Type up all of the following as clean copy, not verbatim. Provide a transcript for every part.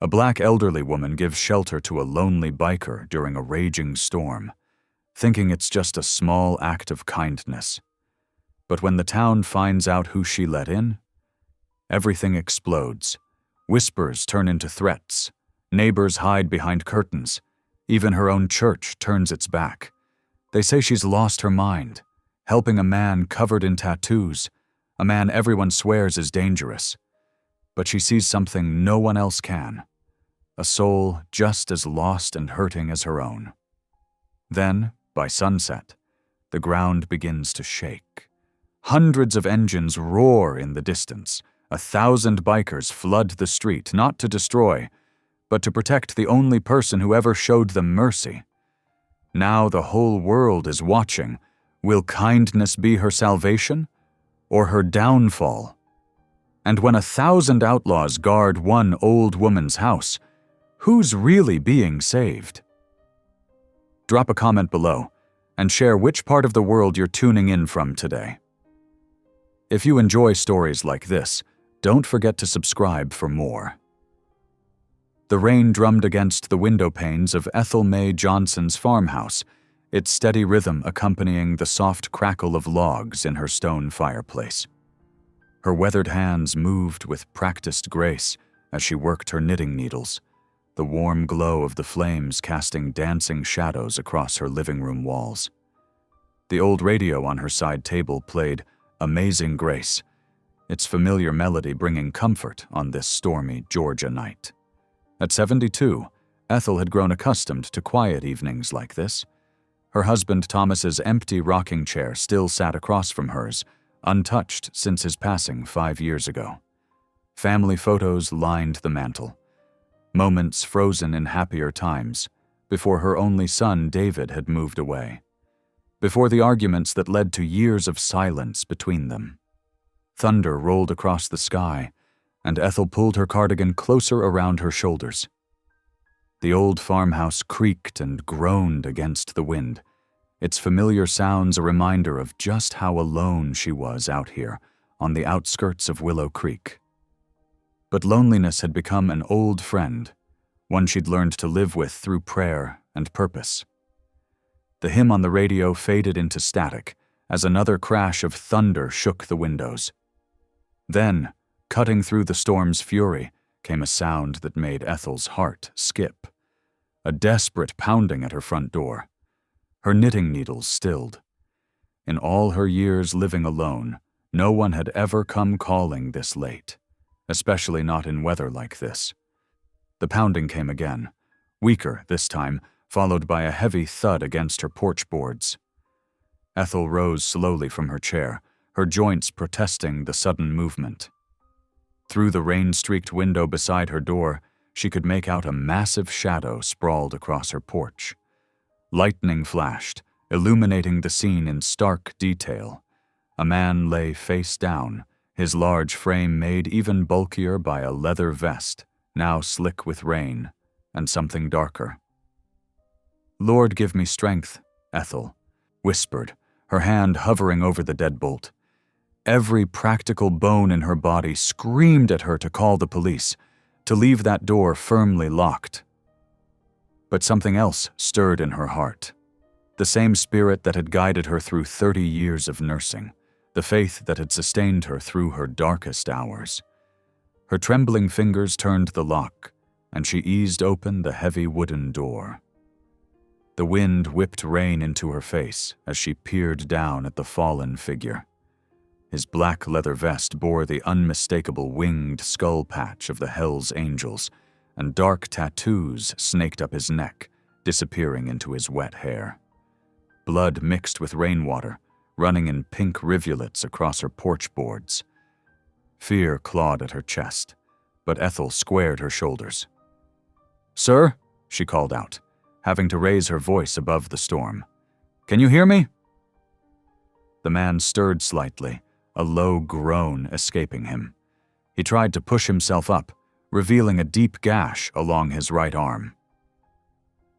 A black elderly woman gives shelter to a lonely biker during a raging storm, thinking it's just a small act of kindness. But when the town finds out who she let in, everything explodes. Whispers turn into threats. Neighbors hide behind curtains. Even her own church turns its back. They say she's lost her mind, helping a man covered in tattoos, a man everyone swears is dangerous. But she sees something no one else can, a soul just as lost and hurting as her own. Then, by sunset, the ground begins to shake. Hundreds of engines roar in the distance. 1,000 bikers flood the street, not to destroy, but to protect the only person who ever showed them mercy. Now the whole world is watching. Will kindness be her salvation or her downfall? And when 1,000 outlaws guard one old woman's house, who's really being saved? Drop a comment below and share which part of the world you're tuning in from today. If you enjoy stories like this, don't forget to subscribe for more. The rain drummed against the window panes of Ethel Mae Johnson's farmhouse, its steady rhythm accompanying the soft crackle of logs in her stone fireplace. Her weathered hands moved with practiced grace as she worked her knitting needles, the warm glow of the flames casting dancing shadows across her living room walls. The old radio on her side table played Amazing Grace, its familiar melody bringing comfort on this stormy Georgia night. At 72, Ethel had grown accustomed to quiet evenings like this. Her husband Thomas's empty rocking chair still sat across from hers, untouched since his passing 5 years ago. Family photos lined the mantel, moments frozen in happier times, before her only son David had moved away, before the arguments that led to years of silence between them. Thunder rolled across the sky, and Ethel pulled her cardigan closer around her shoulders. The old farmhouse creaked and groaned against the wind, its familiar sounds a reminder of just how alone she was out here on the outskirts of Willow Creek. But loneliness had become an old friend, one she'd learned to live with through prayer and purpose. The hymn on the radio faded into static as another crash of thunder shook the windows. Then, cutting through the storm's fury, came a sound that made Ethel's heart skip. A desperate pounding at her front door. Her knitting needles stilled. In all her years living alone, no one had ever come calling this late, especially not in weather like this. The pounding came again, weaker this time, followed by a heavy thud against her porch boards. Ethel rose slowly from her chair, her joints protesting the sudden movement. Through the rain-streaked window beside her door, she could make out a massive shadow sprawled across her porch. Lightning flashed, illuminating the scene in stark detail. A man lay face down, his large frame made even bulkier by a leather vest, now slick with rain, and something darker. "Lord, give me strength," Ethel whispered, her hand hovering over the deadbolt. Every practical bone in her body screamed at her to call the police, to leave that door firmly locked. But something else stirred in her heart. The same spirit that had guided her through 30 years of nursing, the faith that had sustained her through her darkest hours. Her trembling fingers turned the lock, and she eased open the heavy wooden door. The wind whipped rain into her face as she peered down at the fallen figure. His black leather vest bore the unmistakable winged skull patch of the Hells Angels, and dark tattoos snaked up his neck, disappearing into his wet hair. Blood mixed with rainwater, running in pink rivulets across her porch boards. Fear clawed at her chest, but Ethel squared her shoulders. "Sir," she called out, having to raise her voice above the storm. "Can you hear me?" The man stirred slightly, a low groan escaping him. He tried to push himself up, revealing a deep gash along his right arm.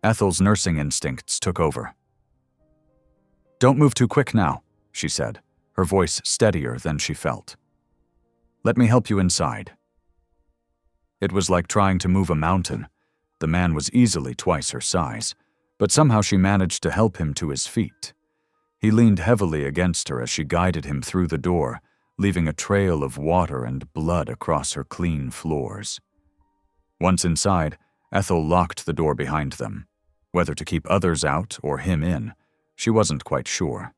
Ethel's nursing instincts took over. "Don't move too quick now," she said, her voice steadier than she felt. "Let me help you inside." It was like trying to move a mountain. The man was easily twice her size, but somehow she managed to help him to his feet. He leaned heavily against her as she guided him through the door, leaving a trail of water and blood across her clean floors. Once inside, Ethel locked the door behind them. Whether to keep others out or him in, she wasn't quite sure.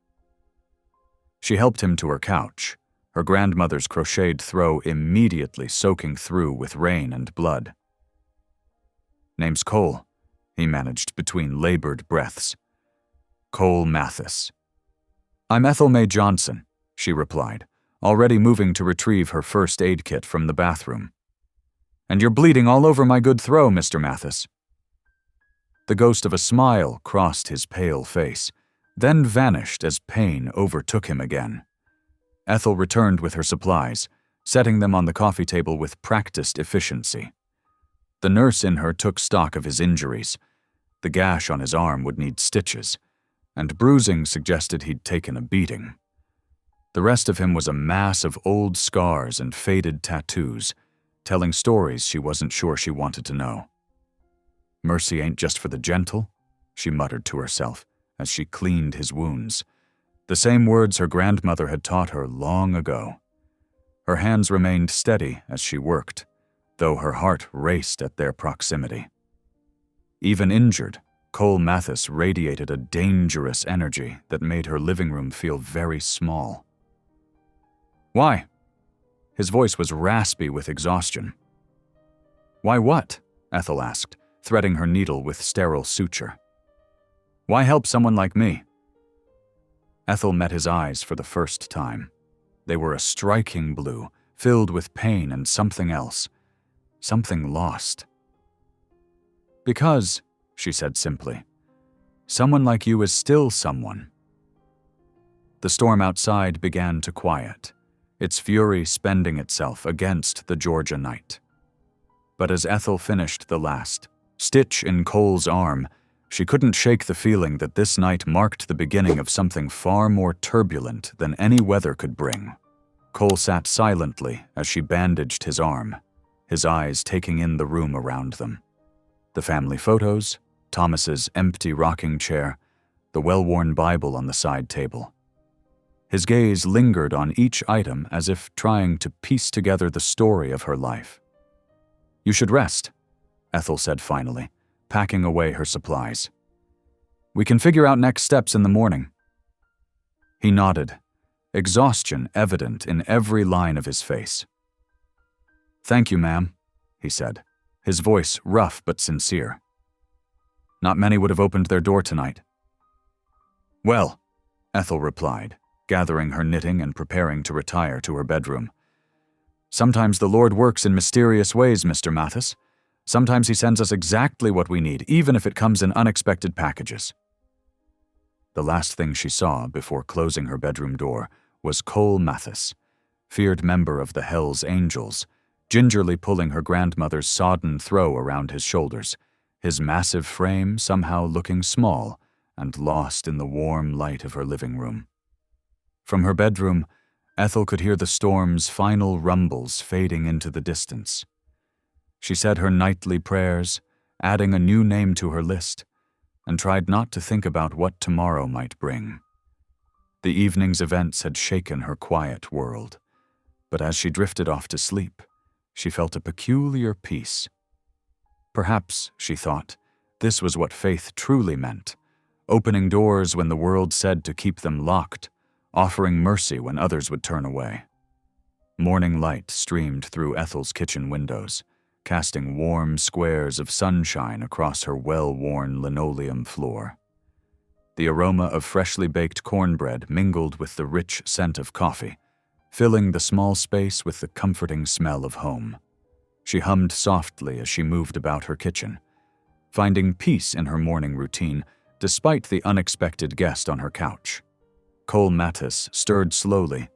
She helped him to her couch, her grandmother's crocheted throw immediately soaking through with rain and blood. "Name's Cole," he managed between labored breaths. "Cole Mathis." "I'm Ethel Mae Johnson," she replied, already moving to retrieve her first aid kit from the bathroom. "And you're bleeding all over my good throw, Mr. Mathis." The ghost of a smile crossed his pale face, then vanished as pain overtook him again. Ethel returned with her supplies, setting them on the coffee table with practiced efficiency. The nurse in her took stock of his injuries. The gash on his arm would need stitches, and bruising suggested he'd taken a beating. The rest of him was a mass of old scars and faded tattoos, telling stories she wasn't sure she wanted to know. "Mercy ain't just for the gentle," she muttered to herself as she cleaned his wounds, the same words her grandmother had taught her long ago. Her hands remained steady as she worked, though her heart raced at their proximity. Even injured, Cole Mathis radiated a dangerous energy that made her living room feel very small. "Why?" His voice was raspy with exhaustion. "Why what?" Ethel asked, threading her needle with sterile suture. "Why help someone like me?" Ethel met his eyes for the first time. They were a striking blue, filled with pain and something else. Something lost. "Because," she said simply, "someone like you is still someone." The storm outside began to quiet, its fury spending itself against the Georgia night. But as Ethel finished the last stitch in Cole's arm, she couldn't shake the feeling that this night marked the beginning of something far more turbulent than any weather could bring. Cole sat silently as she bandaged his arm, his eyes taking in the room around them. The family photos, Thomas's empty rocking chair, the well-worn Bible on the side table. His gaze lingered on each item as if trying to piece together the story of her life. "You should rest," Ethel said finally, packing away her supplies. "We can figure out next steps in the morning." He nodded, exhaustion evident in every line of his face. "Thank you, ma'am," he said, his voice rough but sincere. "Not many would have opened their door tonight." "Well," Ethel replied, gathering her knitting and preparing to retire to her bedroom. "Sometimes the Lord works in mysterious ways, Mr. Mathis. Sometimes he sends us exactly what we need, even if it comes in unexpected packages." The last thing she saw before closing her bedroom door was Cole Mathis, feared member of the Hells Angels, gingerly pulling her grandmother's sodden throw around his shoulders, his massive frame somehow looking small and lost in the warm light of her living room. From her bedroom, Ethel could hear the storm's final rumbles fading into the distance. She said her nightly prayers, adding a new name to her list, and tried not to think about what tomorrow might bring. The evening's events had shaken her quiet world, but as she drifted off to sleep, she felt a peculiar peace. Perhaps, she thought, this was what faith truly meant, opening doors when the world said to keep them locked, offering mercy when others would turn away. Morning light streamed through Ethel's kitchen windows, casting warm squares of sunshine across her well-worn linoleum floor. The aroma of freshly baked cornbread mingled with the rich scent of coffee, filling the small space with the comforting smell of home. She hummed softly as she moved about her kitchen, finding peace in her morning routine despite the unexpected guest on her couch. Cole Mathis stirred slowly,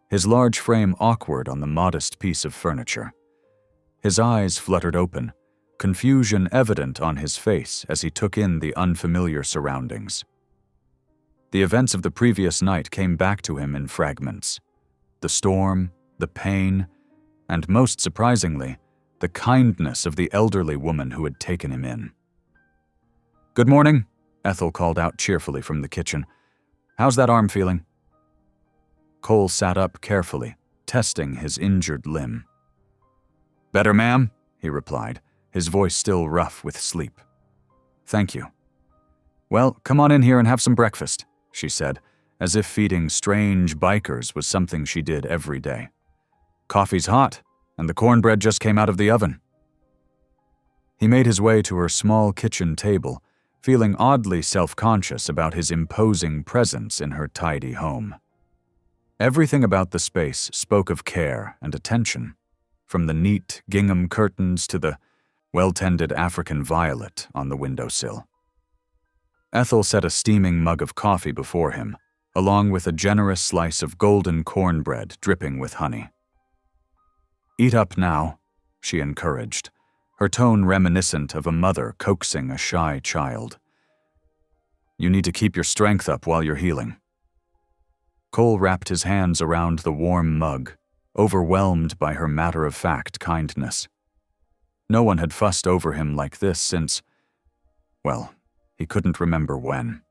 his large frame awkward on the modest piece of furniture. His eyes fluttered open, confusion evident on his face as he took in the unfamiliar surroundings. The events of the previous night came back to him in fragments. The storm, the pain, and most surprisingly, the kindness of the elderly woman who had taken him in. "Good morning," Ethel called out cheerfully from the kitchen. "How's that arm feeling?" Cole sat up carefully, testing his injured limb. "Better, ma'am," he replied, his voice still rough with sleep. "Thank you." "Well, come on in here and have some breakfast," she said, as if feeding strange bikers was something she did every day. "Coffee's hot, and the cornbread just came out of the oven." He made his way to her small kitchen table, feeling oddly self-conscious about his imposing presence in her tidy home. Everything about the space spoke of care and attention, from the neat gingham curtains to the well-tended African violet on the windowsill. Ethel set a steaming mug of coffee before him, along with a generous slice of golden cornbread dripping with honey. "Eat up now," she encouraged, her tone reminiscent of a mother coaxing a shy child. "You need to keep your strength up while you're healing." Cole wrapped his hands around the warm mug, overwhelmed by her matter-of-fact kindness. No one had fussed over him like this since, well, he couldn't remember when.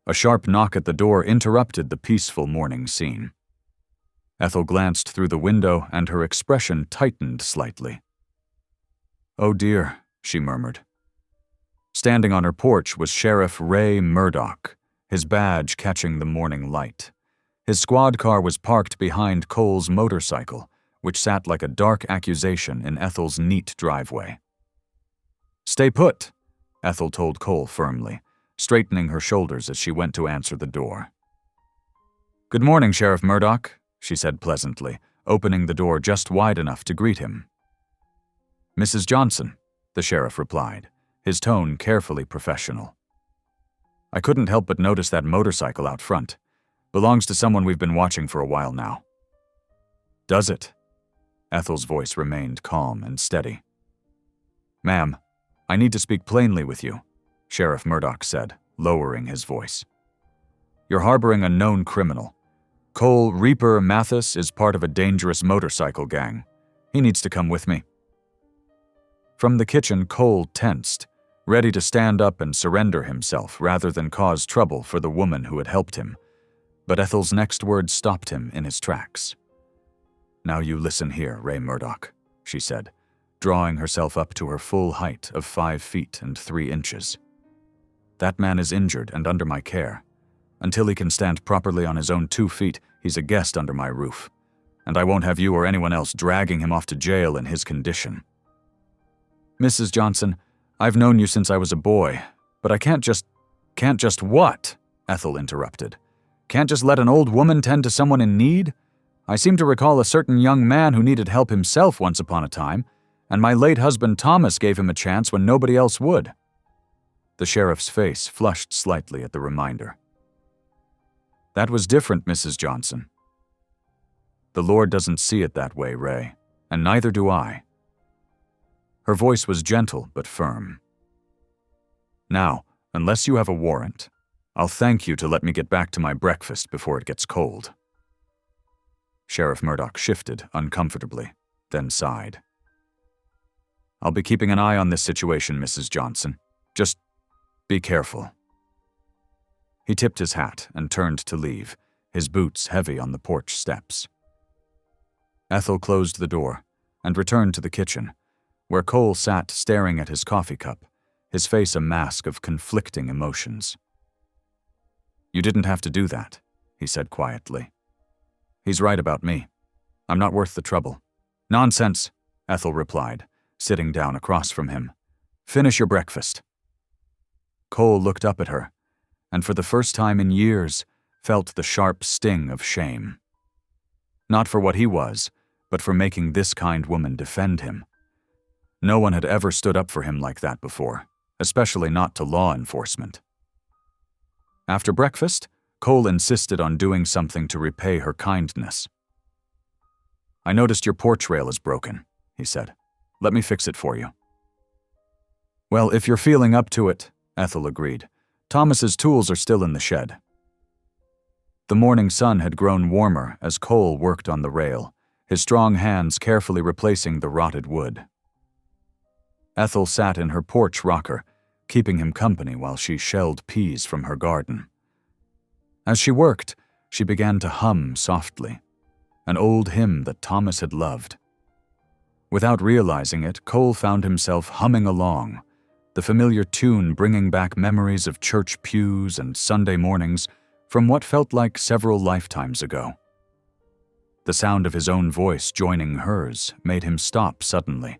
A sharp knock at the door interrupted the peaceful morning scene. Ethel glanced through the window and her expression tightened slightly. "Oh dear," she murmured. Standing on her porch was Sheriff Ray Murdoch, his badge catching the morning light. His squad car was parked behind Cole's motorcycle, which sat like a dark accusation in Ethel's neat driveway. "Stay put," Ethel told Cole firmly, straightening her shoulders as she went to answer the door. "Good morning, Sheriff Murdoch," she said pleasantly, opening the door just wide enough to greet him. "Mrs. Johnson," the sheriff replied, his tone carefully professional. "I couldn't help but notice that motorcycle out front. Belongs to someone we've been watching for a while now." "Does it?" Ethel's voice remained calm and steady. "Ma'am, I need to speak plainly with you," Sheriff Murdoch said, lowering his voice. "You're harboring a known criminal. Cole Reaper Mathis is part of a dangerous motorcycle gang. He needs to come with me." From the kitchen, Cole tensed, ready to stand up and surrender himself rather than cause trouble for the woman who had helped him. But Ethel's next words stopped him in his tracks. "Now you listen here, Ray Murdoch," she said, drawing herself up to her full height of 5 feet and 3 inches. "That man is injured and under my care. Until he can stand properly on his own 2 feet, he's a guest under my roof. And I won't have you or anyone else dragging him off to jail in his condition." "Mrs. Johnson, I've known you since I was a boy, but I can't just what?" Ethel interrupted. "Can't just let an old woman tend to someone in need? I seem to recall a certain young man who needed help himself once upon a time, and my late husband Thomas gave him a chance when nobody else would." The sheriff's face flushed slightly at the reminder. "That was different, Mrs. Johnson." "The Lord doesn't see it that way, Ray, and neither do I." Her voice was gentle but firm. "Now, unless you have a warrant, I'll thank you to let me get back to my breakfast before it gets cold." Sheriff Murdoch shifted uncomfortably, then sighed. "I'll be keeping an eye on this situation, Mrs. Johnson. Just be careful." He tipped his hat and turned to leave, his boots heavy on the porch steps. Ethel closed the door and returned to the kitchen, where Cole sat staring at his coffee cup, his face a mask of conflicting emotions. "You didn't have to do that," he said quietly. "He's right about me. I'm not worth the trouble." "Nonsense," Ethel replied, sitting down across from him. "Finish your breakfast." Cole looked up at her, and for the first time in years, felt the sharp sting of shame. Not for what he was, but for making this kind woman defend him. No one had ever stood up for him like that before, especially not to law enforcement. After breakfast, Cole insisted on doing something to repay her kindness. "I noticed your porch rail is broken," he said. "Let me fix it for you." "Well, if you're feeling up to it," Ethel agreed. "Thomas's tools are still in the shed." The morning sun had grown warmer as Cole worked on the rail, his strong hands carefully replacing the rotted wood. Ethel sat in her porch rocker, keeping him company while she shelled peas from her garden. As she worked, she began to hum softly, an old hymn that Thomas had loved. Without realizing it, Cole found himself humming along, the familiar tune bringing back memories of church pews and Sunday mornings from what felt like several lifetimes ago. The sound of his own voice joining hers made him stop suddenly,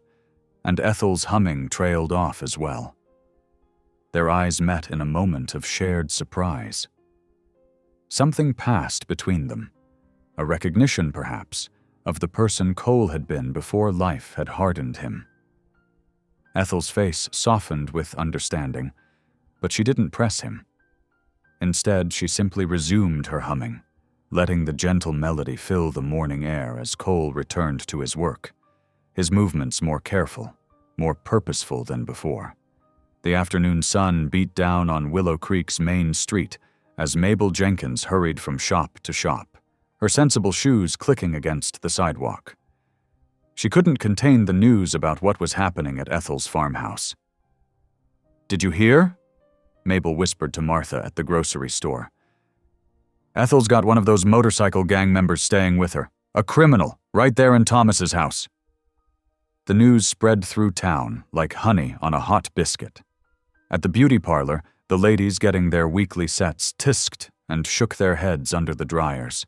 and Ethel's humming trailed off as well. Their eyes met in a moment of shared surprise. Something passed between them, a recognition, perhaps, of the person Cole had been before life had hardened him. Ethel's face softened with understanding, but she didn't press him. Instead, she simply resumed her humming, letting the gentle melody fill the morning air as Cole returned to his work, his movements more careful, more purposeful than before. The afternoon sun beat down on Willow Creek's main street as Mabel Jenkins hurried from shop to shop, her sensible shoes clicking against the sidewalk. She couldn't contain the news about what was happening at Ethel's farmhouse. "Did you hear?" Mabel whispered to Martha at the grocery store. "Ethel's got one of those motorcycle gang members staying with her, a criminal, right there in Thomas's house." The news spread through town like honey on a hot biscuit. At the beauty parlor, the ladies getting their weekly sets tisked and shook their heads under the dryers.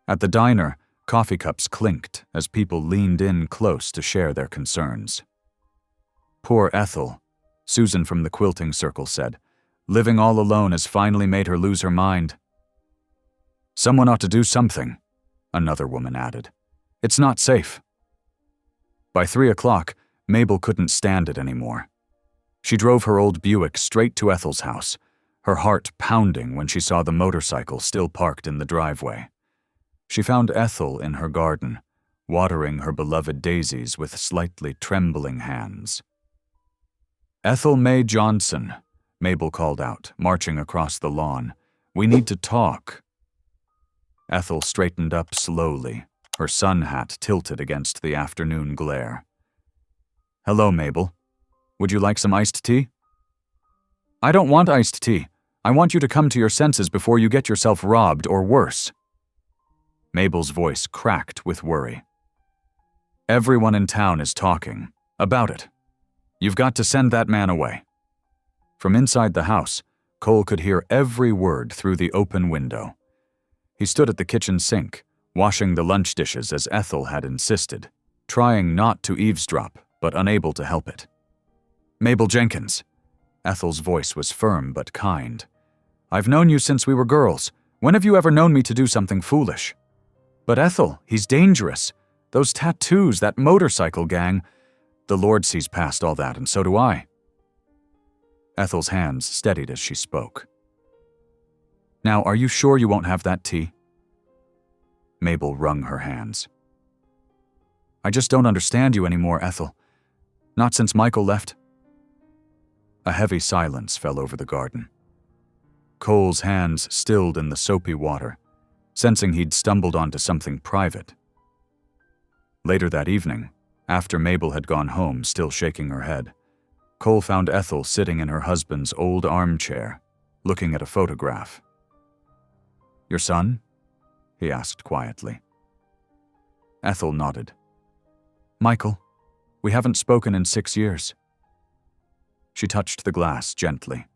At the diner, coffee cups clinked as people leaned in close to share their concerns. "Poor Ethel," Susan from the quilting circle said. "Living all alone has finally made her lose her mind." "Someone ought to do something," another woman added. "It's not safe." By 3 o'clock, Mabel couldn't stand it anymore. She drove her old Buick straight to Ethel's house, her heart pounding when she saw the motorcycle still parked in the driveway. She found Ethel in her garden, watering her beloved daisies with slightly trembling hands. "Ethel Mae Johnson," Mabel called out, marching across the lawn. "We need to talk." Ethel straightened up slowly, her sun hat tilted against the afternoon glare. "Hello, Mabel. Would you like some iced tea?" "I don't want iced tea. I want you to come to your senses before you get yourself robbed or worse." Mabel's voice cracked with worry. "Everyone in town is talking about it. You've got to send that man away." From inside the house, Cole could hear every word through the open window. He stood at the kitchen sink, washing the lunch dishes as Ethel had insisted, trying not to eavesdrop, but unable to help it. "Mabel Jenkins." Ethel's voice was firm but kind. "I've known you since we were girls. When have you ever known me to do something foolish?" "But Ethel, he's dangerous. Those tattoos, that motorcycle gang. The Lord sees past all that, and so do I." Ethel's hands steadied as she spoke. "Now, are you sure you won't have that tea?" Mabel wrung her hands. "I just don't understand you anymore, Ethel. Not since Michael left." A heavy silence fell over the garden. Cole's hands stilled in the soapy water, sensing he'd stumbled onto something private. Later that evening, after Mabel had gone home still shaking her head, Cole found Ethel sitting in her husband's old armchair, looking at a photograph. "Your son?" he asked quietly. Ethel nodded. "Michael. We haven't spoken in 6 years." She touched the glass gently.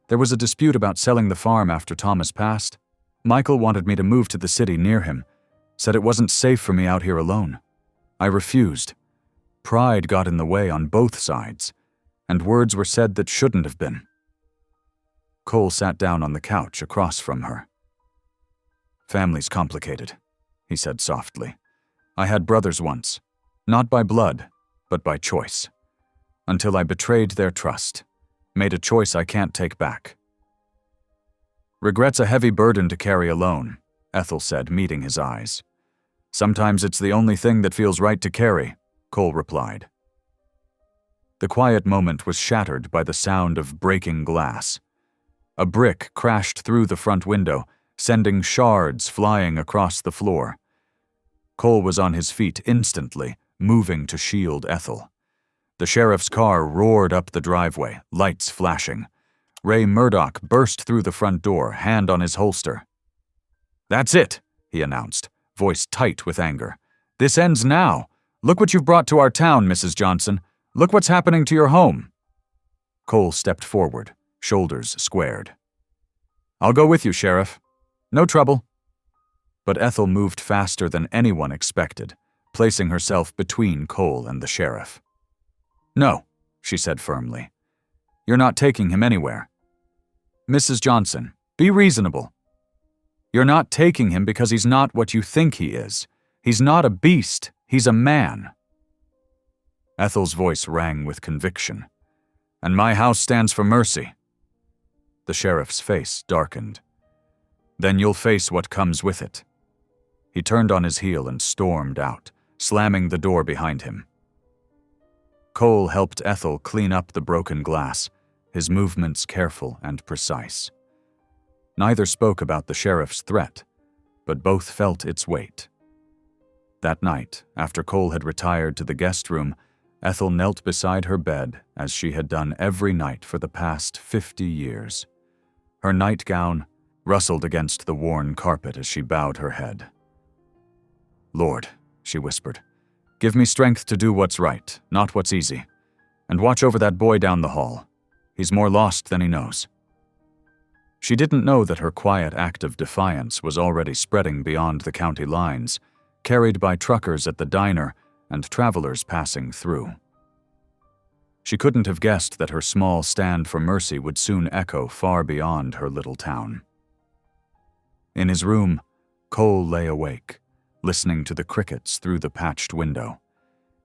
"There was a dispute about selling the farm after Thomas passed. Michael wanted me to move to the city near him, said it wasn't safe for me out here alone. I refused. Pride got in the way on both sides, and words were said that shouldn't have been." Cole sat down on the couch across from her. "Family's complicated," he said softly. "I had brothers once, not by blood, but by choice. Until I betrayed their trust, made a choice I can't take back." "Regret's a heavy burden to carry alone," Ethel said, meeting his eyes. "Sometimes it's the only thing that feels right to carry," Cole replied. The quiet moment was shattered by the sound of breaking glass. A brick crashed through the front window, sending shards flying across the floor. Cole was on his feet instantly, moving to shield Ethel. The sheriff's car roared up the driveway, lights flashing. Ray Murdoch burst through the front door, hand on his holster. "That's it," he announced, voice tight with anger. "This ends now. Look what you've brought to our town, Mrs. Johnson. Look what's happening to your home." Cole stepped forward, shoulders squared. "I'll go with you, Sheriff. No trouble." But Ethel moved faster than anyone expected, placing herself between Cole and the sheriff. "No," she said firmly. "You're not taking him anywhere. Mrs. Johnson, be reasonable. You're not taking him because he's not what you think he is. He's not a beast. He's a man." Ethel's voice rang with conviction. "And my house stands for mercy." The sheriff's face darkened. "Then you'll face what comes with it." He turned on his heel and stormed out, slamming the door behind him. Cole helped Ethel clean up the broken glass, his movements careful and precise. Neither spoke about the sheriff's threat, but both felt its weight. That night, after Cole had retired to the guest room, Ethel knelt beside her bed as she had done every night for the past 50 years. Her nightgown rustled against the worn carpet as she bowed her head. "Lord," she whispered, "give me strength to do what's right, not what's easy. And watch over that boy down the hall. He's more lost than he knows." She didn't know that her quiet act of defiance was already spreading beyond the county lines, carried by truckers at the diner and travelers passing through. She couldn't have guessed that her small stand for mercy would soon echo far beyond her little town. In his room, Cole lay awake, listening to the crickets through the patched window.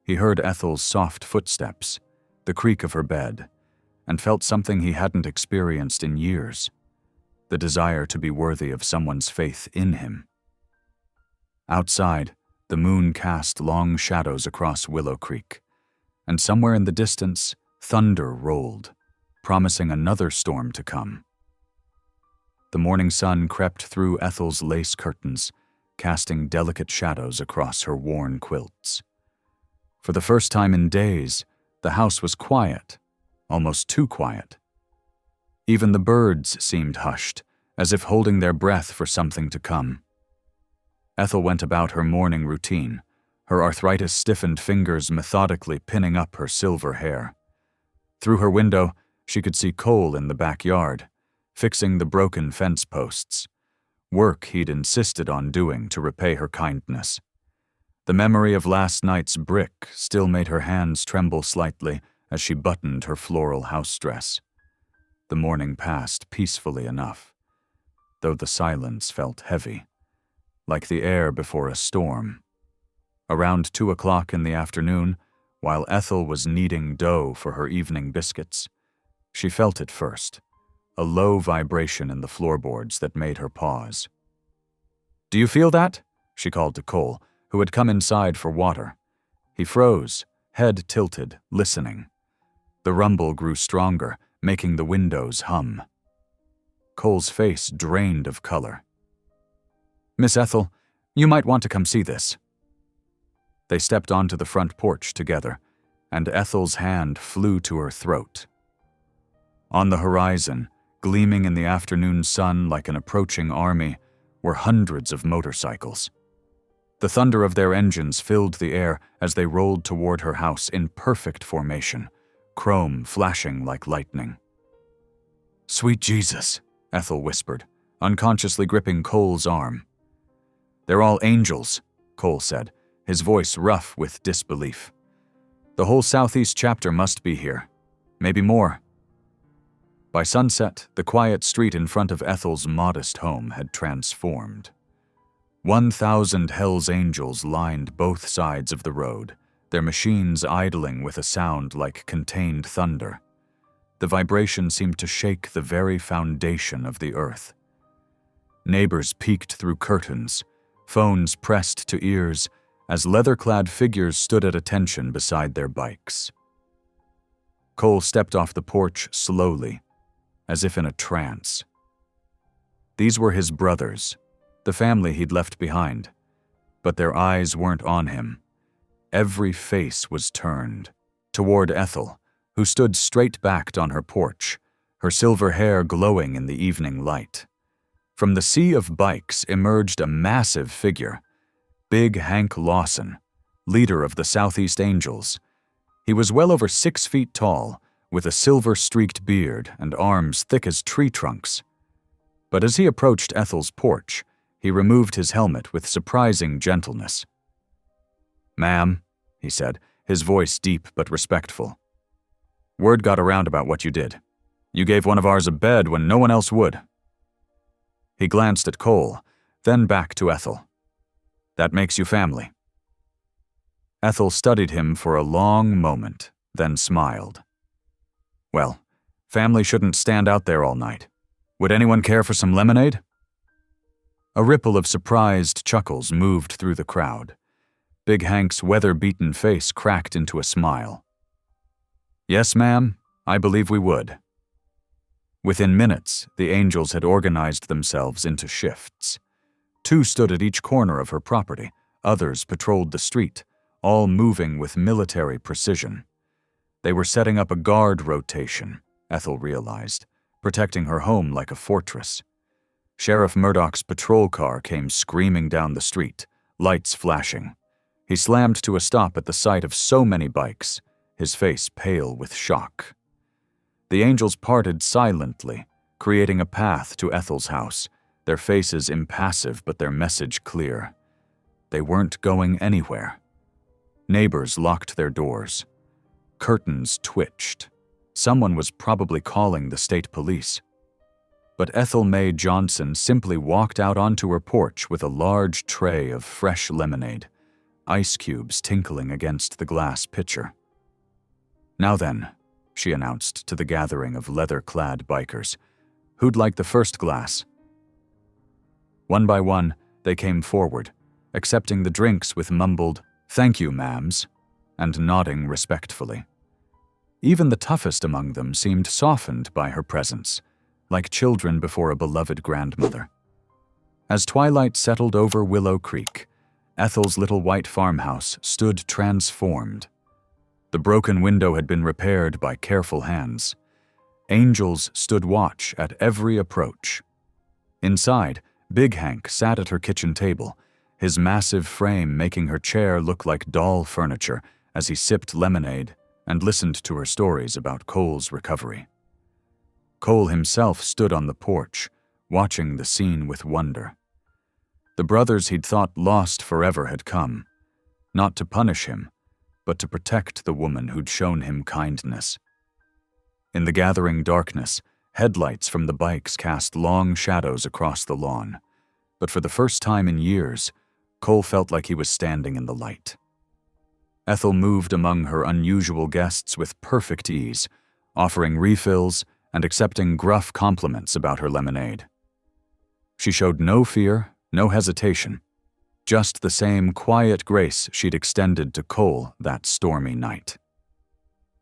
He heard Ethel's soft footsteps, the creak of her bed, and felt something he hadn't experienced in years, the desire to be worthy of someone's faith in him. Outside, the moon cast long shadows across Willow Creek, and somewhere in the distance, thunder rolled, promising another storm to come. The morning sun crept through Ethel's lace curtains, casting delicate shadows across her worn quilts. For the first time in days, the house was quiet, almost too quiet. Even the birds seemed hushed, as if holding their breath for something to come. Ethel went about her morning routine, her arthritis-stiffened fingers methodically pinning up her silver hair. Through her window, she could see Cole in the backyard, fixing the broken fence posts, work he'd insisted on doing to repay her kindness. The memory of last night's brick still made her hands tremble slightly as she buttoned her floral house dress. The morning passed peacefully enough, though the silence felt heavy, like the air before a storm. Around 2 o'clock in the afternoon, while Ethel was kneading dough for her evening biscuits, she felt it first, a low vibration in the floorboards that made her pause. "Do you feel that?" she called to Cole, who had come inside for water. He froze, head tilted, listening. The rumble grew stronger, making the windows hum. Cole's face drained of color. "Miss Ethel, you might want to come see this." They stepped onto the front porch together, and Ethel's hand flew to her throat. On the horizon, gleaming in the afternoon sun like an approaching army, were hundreds of motorcycles. The thunder of their engines filled the air as they rolled toward her house in perfect formation, chrome flashing like lightning. "Sweet Jesus," Ethel whispered, unconsciously gripping Cole's arm. "They're all angels," Cole said, his voice rough with disbelief. "The whole southeast chapter must be here. Maybe more." By sunset, the quiet street in front of Ethel's modest home had transformed. 1,000 Hell's Angels lined both sides of the road, their machines idling with a sound like contained thunder. The vibration seemed to shake the very foundation of the earth. Neighbors peeked through curtains, phones pressed to ears, as leather-clad figures stood at attention beside their bikes. Cole stepped off the porch slowly, as if in a trance. These were his brothers, the family he'd left behind. but their eyes weren't on him. Every face was turned toward Ethel, who stood straight-backed on her porch, her silver hair glowing in the evening light. From the sea of bikes emerged a massive figure, Big Hank Lawson, leader of the Southeast Angels. He was well over 6 feet tall, with a silver-streaked beard and arms thick as tree trunks. But as he approached Ethel's porch, he removed his helmet with surprising gentleness. "Ma'am," he said, his voice deep but respectful. "Word got around about what you did. You gave one of ours a bed when no one else would." He glanced at Cole, then back to Ethel. "That makes you family." Ethel studied him for a long moment, then smiled. "Well, family shouldn't stand out there all night. Would anyone care for some lemonade?" A ripple of surprised chuckles moved through the crowd. Big Hank's weather-beaten face cracked into a smile. "Yes, ma'am, I believe we would." Within minutes, the Angels had organized themselves into shifts. 2 stood at each corner of her property, others patrolled the street, all moving with military precision. They were setting up a guard rotation, Ethel realized, protecting her home like a fortress. Sheriff Murdoch's patrol car came screaming down the street, lights flashing. He slammed to a stop at the sight of so many bikes, his face pale with shock. The Angels parted silently, creating a path to Ethel's house, their faces impassive but their message clear. They weren't going anywhere. Neighbors locked their doors. Curtains twitched. Someone was probably calling the state police. But Ethel Mae Johnson simply walked out onto her porch with a large tray of fresh lemonade, ice cubes tinkling against the glass pitcher. "Now then," she announced to the gathering of leather-clad bikers, "who'd like the first glass?" One by one, they came forward, accepting the drinks with mumbled, "Thank you, ma'ams," and nodding respectfully. Even the toughest among them seemed softened by her presence, like children before a beloved grandmother. As twilight settled over Willow Creek, Ethel's little white farmhouse stood transformed. The broken window had been repaired by careful hands. Angels stood watch at every approach. Inside, Big Hank sat at her kitchen table, his massive frame making her chair look like doll furniture as he sipped lemonade and listened to her stories about Cole's recovery. Cole himself stood on the porch, watching the scene with wonder. The brothers he'd thought lost forever had come, not to punish him, but to protect the woman who'd shown him kindness. In the gathering darkness, headlights from the bikes cast long shadows across the lawn, but for the first time in years, Cole felt like he was standing in the light. Ethel moved among her unusual guests with perfect ease, offering refills and accepting gruff compliments about her lemonade. She showed no fear, no hesitation, just the same quiet grace she'd extended to Cole that stormy night.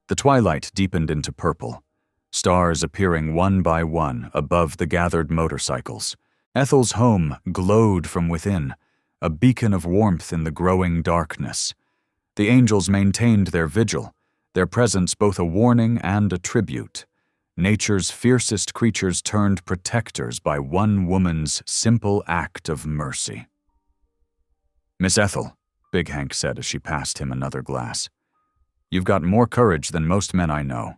The twilight deepened into purple, stars appearing one by one above the gathered motorcycles. Ethel's home glowed from within, a beacon of warmth in the growing darkness. The Angels maintained their vigil, their presence both a warning and a tribute. Nature's fiercest creatures turned protectors by one woman's simple act of mercy. "Miss Ethel," Big Hank said as she passed him another glass, "you've got more courage than most men I know."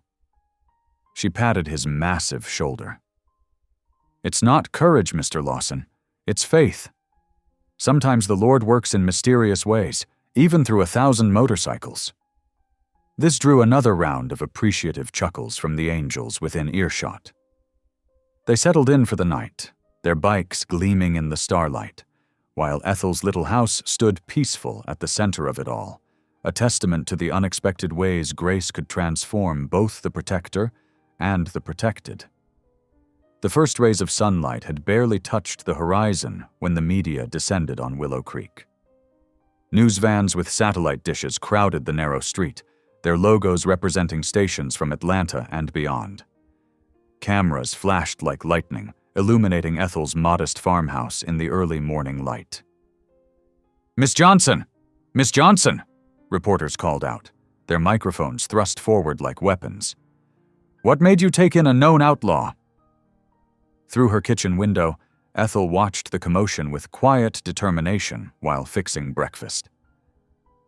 She patted his massive shoulder. "It's not courage, Mr. Lawson. It's faith. Sometimes the Lord works in mysterious ways, even through 1,000 motorcycles." This drew another round of appreciative chuckles from the Angels within earshot. They settled in for the night, their bikes gleaming in the starlight, while Ethel's little house stood peaceful at the center of it all, a testament to the unexpected ways grace could transform both the protector and the protected. The first rays of sunlight had barely touched the horizon when the media descended on Willow Creek. News vans with satellite dishes crowded the narrow street, their logos representing stations from Atlanta and beyond. Cameras flashed like lightning, illuminating Ethel's modest farmhouse in the early morning light. "Miss Johnson! Miss Johnson!" reporters called out, their microphones thrust forward like weapons. "What made you take in a known outlaw?" Through her kitchen window, Ethel watched the commotion with quiet determination while fixing breakfast.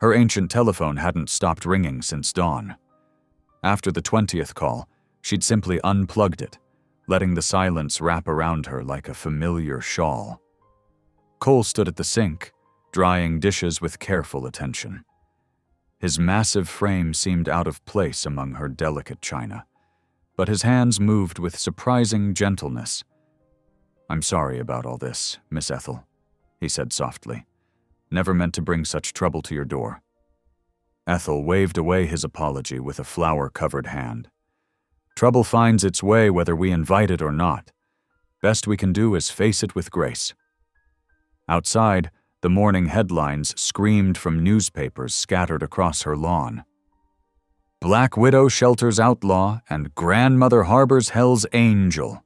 Her ancient telephone hadn't stopped ringing since dawn. After the 20th call, she'd simply unplugged it, letting the silence wrap around her like a familiar shawl. Cole stood at the sink, drying dishes with careful attention. His massive frame seemed out of place among her delicate china, but his hands moved with surprising gentleness. "I'm sorry about all this, Miss Ethel," he said softly. "Never meant to bring such trouble to your door." Ethel waved away his apology with a flower-covered hand. "Trouble finds its way whether we invite it or not. Best we can do is face it with grace." Outside, the morning headlines screamed from newspapers scattered across her lawn. "Black Widow shelters outlaw and Grandmother harbors Hell's Angel."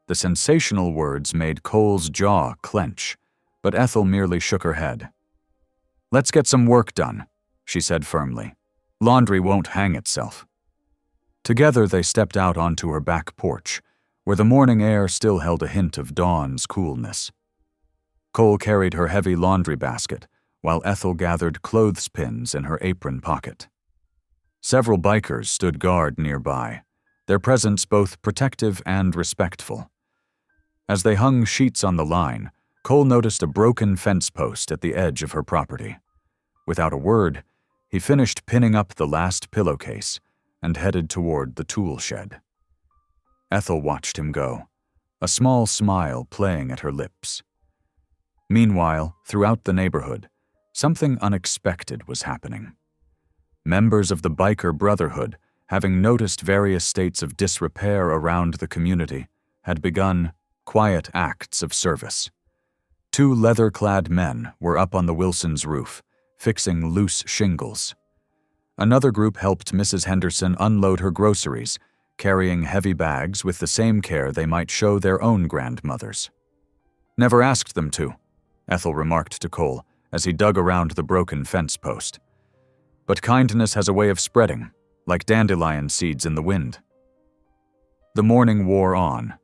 The sensational words made Cole's jaw clench, but Ethel merely shook her head. "Let's get some work done," she said firmly. "Laundry won't hang itself." Together they stepped out onto her back porch, where the morning air still held a hint of dawn's coolness. Cole carried her heavy laundry basket, while Ethel gathered clothespins in her apron pocket. Several bikers stood guard nearby, their presence both protective and respectful. As they hung sheets on the line, Cole noticed a broken fence post at the edge of her property. Without a word, he finished pinning up the last pillowcase and headed toward the tool shed. Ethel watched him go, a small smile playing at her lips. Meanwhile, throughout the neighborhood, something unexpected was happening. Members of the biker brotherhood, having noticed various states of disrepair around the community, had begun quiet acts of service. 2 leather-clad men were up on the Wilsons' roof, fixing loose shingles. Another group helped Mrs. Henderson unload her groceries, carrying heavy bags with the same care they might show their own grandmothers. "Never asked them to," Ethel remarked to Cole as he dug around the broken fence post. "But kindness has a way of spreading, like dandelion seeds in the wind." The morning wore on,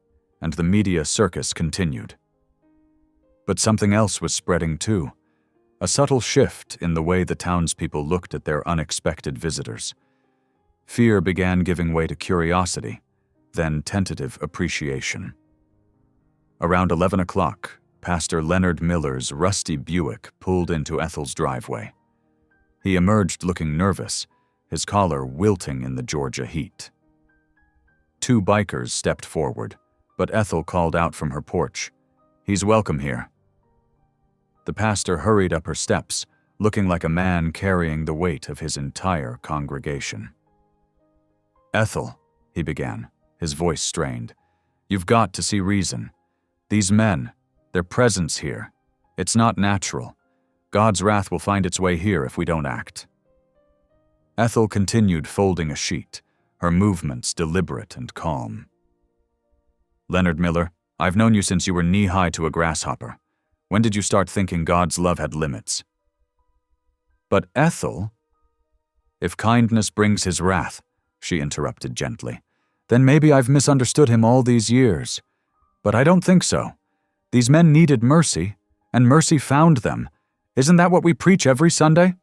and the media circus continued. But something else was spreading too, a subtle shift in the way the townspeople looked at their unexpected visitors. Fear began giving way to curiosity, then tentative appreciation. Around 11 o'clock, Pastor Leonard Miller's rusty Buick pulled into Ethel's driveway. He emerged looking nervous, his collar wilting in the Georgia heat. 2 bikers stepped forward, but Ethel called out from her porch, "He's welcome here." The pastor hurried up her steps, looking like a man carrying the weight of his entire congregation. "Ethel," he began, his voice strained, "you've got to see reason. These men, their presence here, it's not natural. God's wrath will find its way here if we don't act." Ethel continued folding a sheet, her movements deliberate and calm. "Leonard Miller, I've known you since you were knee-high to a grasshopper. When did you start thinking God's love had limits?" "But Ethel—" "If kindness brings his wrath," she interrupted gently, "then maybe I've misunderstood him all these years. But I don't think so. These men needed mercy, and mercy found them. Isn't that what we preach every Sunday?"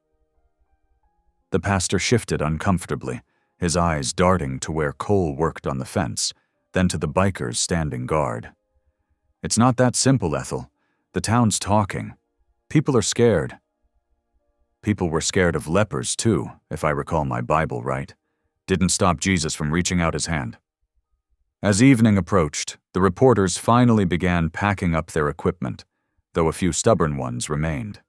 The pastor shifted uncomfortably, his eyes darting to where Cole worked on the fence, then to the bikers standing guard. "It's not that simple, Ethel. The town's talking. People are scared." "People were scared of lepers too, if I recall my Bible right. Didn't stop Jesus from reaching out his hand." As evening approached, the reporters finally began packing up their equipment, though a few stubborn ones remained.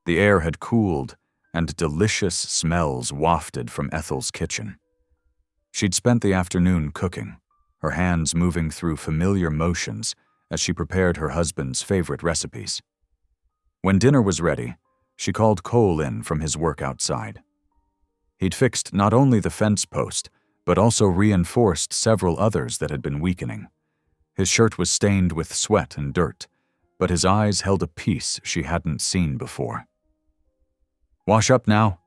The air had cooled, and delicious smells wafted from Ethel's kitchen. She'd spent the afternoon cooking, her hands moving through familiar motions as she prepared her husband's favorite recipes. When dinner was ready, she called Cole in from his work outside. He'd fixed not only the fence post, but also reinforced several others that had been weakening. His shirt was stained with sweat and dirt, but his eyes held a peace she hadn't seen before. "Wash up now,"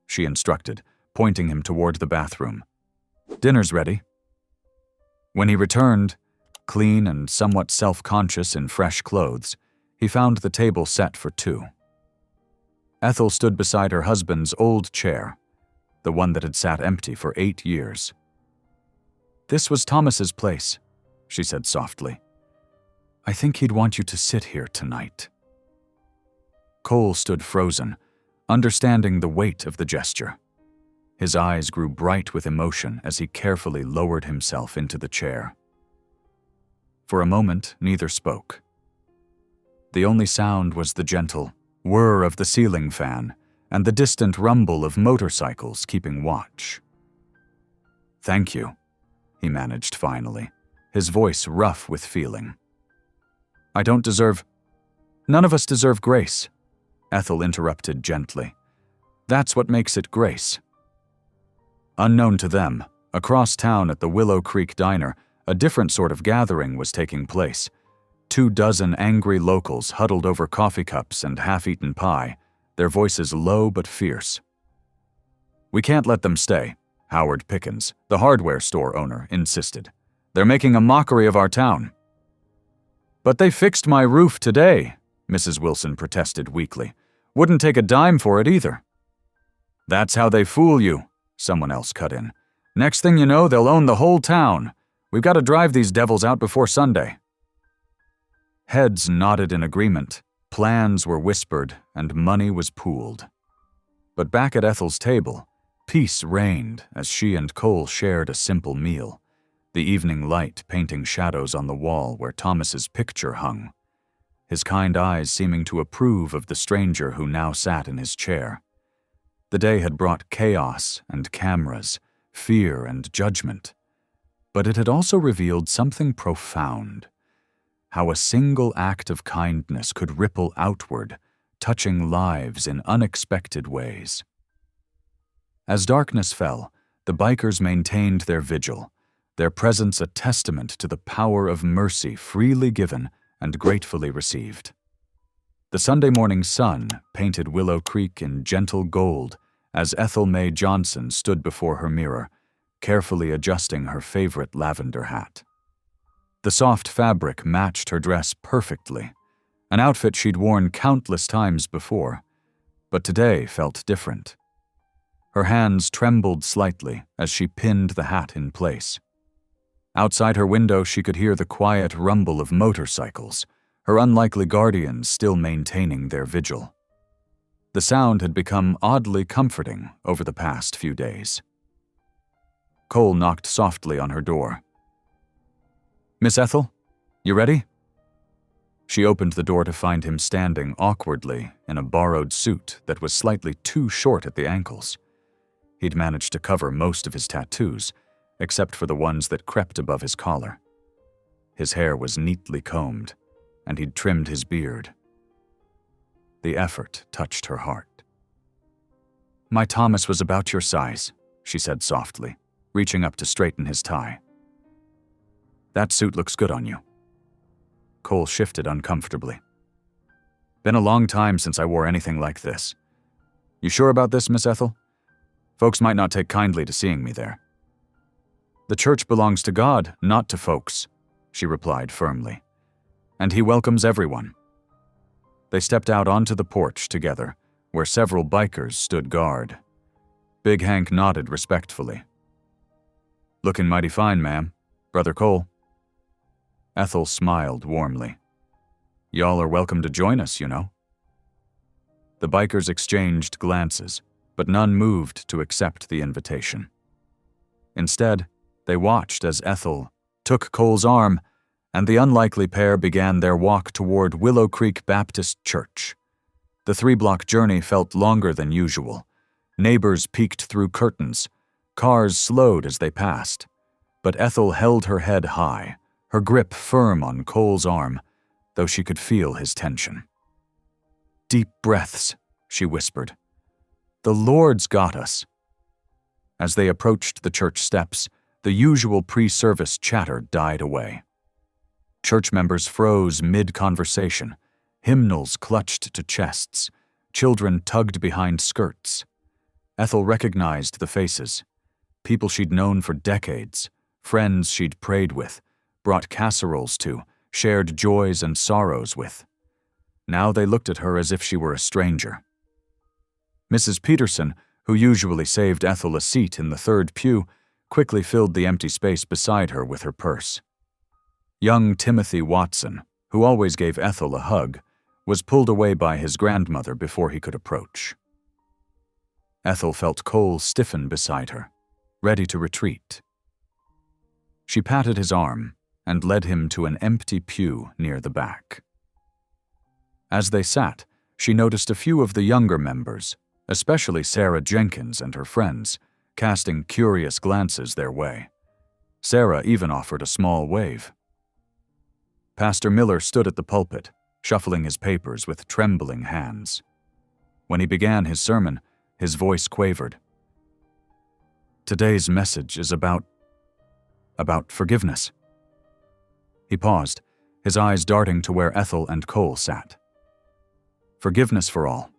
she instructed, pointing him toward the bathroom. "Dinner's ready." When he returned, clean and somewhat self-conscious in fresh clothes, he found the table set for two. Ethel stood beside her husband's old chair, the one that had sat empty for 8 years. "This was Thomas's place," she said softly. "I think he'd want you to sit here tonight." Cole stood frozen, understanding the weight of the gesture. His eyes grew bright with emotion as he carefully lowered himself into the chair. For a moment, neither spoke. The only sound was the gentle whir of the ceiling fan and the distant rumble of motorcycles keeping watch. "Thank you," he managed finally, his voice rough with feeling. "I don't deserve—" "None of us deserve grace," Ethel interrupted gently. "That's what makes it grace." Unknown to them, across town at the Willow Creek Diner, a different sort of gathering was taking place. 24 angry locals huddled over coffee cups and half-eaten pie, their voices low but fierce. "We can't let them stay," Howard Pickens, the hardware store owner, insisted. "They're making a mockery of our town." "But they fixed my roof today," Mrs. Wilson protested weakly. "Wouldn't take a dime for it either." "That's how they fool you," someone else cut in. "Next thing you know, they'll own the whole town. We've got to drive these devils out before Sunday." Heads nodded in agreement, plans were whispered, and money was pooled. But back at Ethel's table, peace reigned as she and Cole shared a simple meal, the evening light painting shadows on the wall where Thomas's picture hung, his kind eyes seeming to approve of the stranger who now sat in his chair. The day had brought chaos and cameras, fear and judgment, but it had also revealed something profound: how a single act of kindness could ripple outward, touching lives in unexpected ways. As darkness fell, the bikers maintained their vigil, their presence a testament to the power of mercy freely given and gratefully received. The Sunday morning sun painted Willow Creek in gentle gold as Ethel Mae Johnson stood before her mirror, carefully adjusting her favorite lavender hat. The soft fabric matched her dress perfectly, an outfit she'd worn countless times before, but today felt different. Her hands trembled slightly as she pinned the hat in place. Outside her window, she could hear the quiet rumble of motorcycles, her unlikely guardians still maintaining their vigil. The sound had become oddly comforting over the past few days. Cole knocked softly on her door. "Miss Ethel, you ready?" She opened the door to find him standing awkwardly in a borrowed suit that was slightly too short at the ankles. He'd managed to cover most of his tattoos, except for the ones that crept above his collar. His hair was neatly combed, and he'd trimmed his beard. The effort touched her heart. "My Thomas was about your size," she said softly, reaching up to straighten his tie. "That suit looks good on you." Cole shifted uncomfortably. "Been a long time since I wore anything like this. You sure about this, Miss Ethel? Folks might not take kindly to seeing me there." "The church belongs to God, not to folks," she replied firmly. "And he welcomes everyone." They stepped out onto the porch together, where several bikers stood guard. Big Hank nodded respectfully. "Looking mighty fine, ma'am. Brother Cole." Ethel smiled warmly. "Y'all are welcome to join us, you know." The bikers exchanged glances, but none moved to accept the invitation. Instead, they watched as Ethel took Cole's arm, and the unlikely pair began their walk toward Willow Creek Baptist Church. The 3-block journey felt longer than usual. Neighbors peeked through curtains. Cars slowed as they passed. But Ethel held her head high, her grip firm on Cole's arm, though she could feel his tension. "Deep breaths," she whispered. "The Lord's got us." As they approached the church steps, the usual pre-service chatter died away. Church members froze mid-conversation, Hymnals clutched to chests. Children tugged behind skirts. Ethel recognized the faces. People she'd known for decades, friends she'd prayed with, brought casseroles to, shared joys and sorrows with. Now they looked at her as if she were a stranger. Mrs. Peterson, who usually saved Ethel a seat in the third pew, quickly filled the empty space beside her with her purse. Young Timothy Watson, who always gave Ethel a hug, was pulled away by his grandmother before he could approach. Ethel felt Cole stiffen beside her, ready to retreat. She patted his arm and led him to an empty pew near the back. As they sat, she noticed a few of the younger members, especially Sarah Jenkins and her friends, casting curious glances their way. Sarah even offered a small wave. Pastor Miller stood at the pulpit, shuffling his papers with trembling hands. When he began his sermon, his voice quavered. Today's message is about forgiveness. He paused, his eyes darting to where Ethel and Cole sat. Forgiveness for all.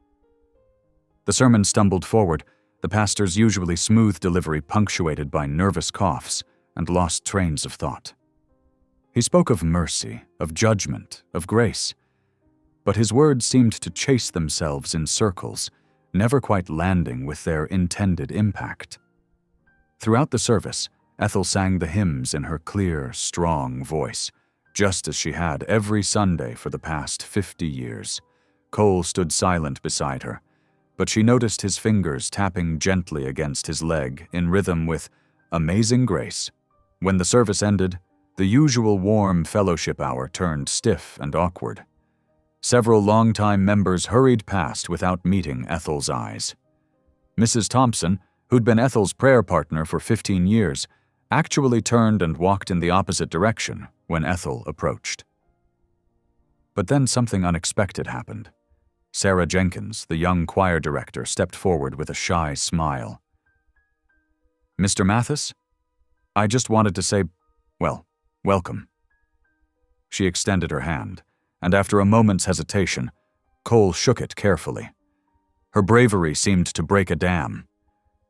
The sermon stumbled forward, the pastor's usually smooth delivery punctuated by nervous coughs and lost trains of thought. He spoke of mercy, of judgment, of grace, but his words seemed to chase themselves in circles, never quite landing with their intended impact. Throughout the service, Ethel sang the hymns in her clear, strong voice, just as she had every Sunday for the past 50 years. Cole stood silent beside her, but she noticed his fingers tapping gently against his leg in rhythm with Amazing Grace. When the service ended, the usual warm fellowship hour turned stiff and awkward. Several longtime members hurried past without meeting Ethel's eyes. Mrs. Thompson, who'd been Ethel's prayer partner for 15 years, actually turned and walked in the opposite direction when Ethel approached. But then something unexpected happened. Sarah Jenkins, the young choir director, stepped forward with a shy smile. "Mr. Mathis, I just wanted to say, welcome." She extended her hand, and after a moment's hesitation, Cole shook it carefully. Her bravery seemed to break a dam.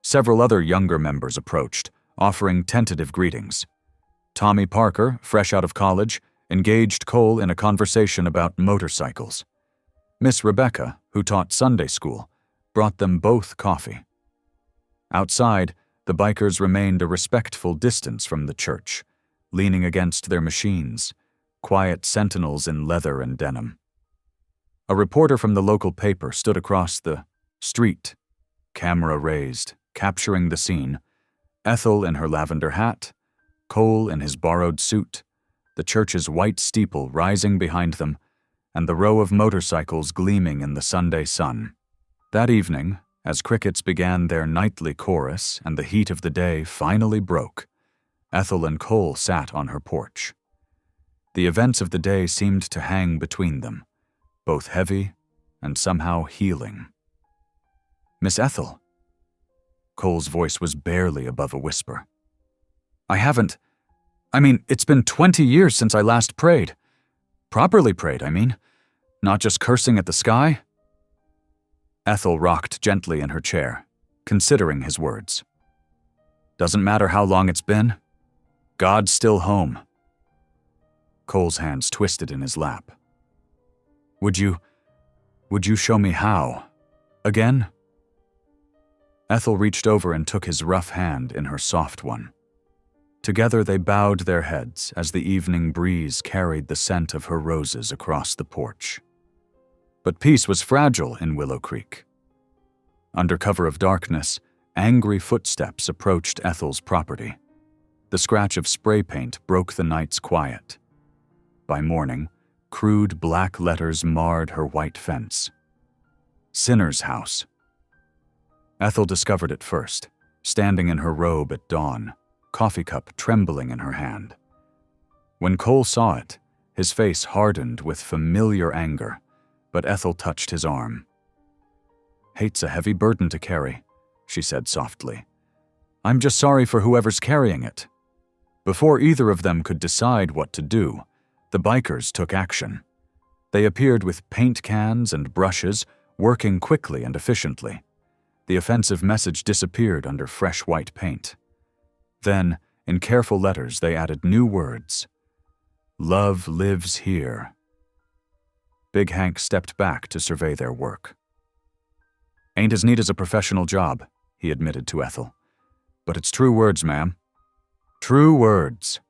Several other younger members approached, offering tentative greetings. Tommy Parker, fresh out of college, engaged Cole in a conversation about motorcycles. Miss Rebecca, who taught Sunday school, brought them both coffee. Outside, the bikers remained a respectful distance from the church, leaning against their machines, quiet sentinels in leather and denim. A reporter from the local paper stood across the street, camera raised, capturing the scene. Ethel in her lavender hat, Cole in his borrowed suit, the church's white steeple rising behind them, and the row of motorcycles gleaming in the Sunday sun. That evening, as crickets began their nightly chorus and the heat of the day finally broke, Ethel and Cole sat on her porch. The events of the day seemed to hang between them, both heavy and somehow healing. "Miss Ethel." Cole's voice was barely above a whisper. It's been 20 years since I last prayed. Properly prayed, not just cursing at the sky." Ethel rocked gently in her chair, considering his words. "Doesn't matter how long it's been. God's still home." Cole's hands twisted in his lap. Would you show me how? Again?" Ethel reached over and took his rough hand in her soft one. Together they bowed their heads as the evening breeze carried the scent of her roses across the porch. But peace was fragile in Willow Creek. Under cover of darkness, angry footsteps approached Ethel's property. The scratch of spray paint broke the night's quiet. By morning, crude black letters marred her white fence. "Sinner's House." Ethel discovered it first, standing in her robe at dawn, coffee cup trembling in her hand. When Cole saw it, his face hardened with familiar anger, but Ethel touched his arm. "Hate's a heavy burden to carry," she said softly. "I'm just sorry for whoever's carrying it." Before either of them could decide what to do, the bikers took action. They appeared with paint cans and brushes, working quickly and efficiently. The offensive message disappeared under fresh white paint. Then, in careful letters, they added new words. "Love lives here." Big Hank stepped back to survey their work. "Ain't as neat as a professional job," he admitted to Ethel. "But it's true words, ma'am. True words."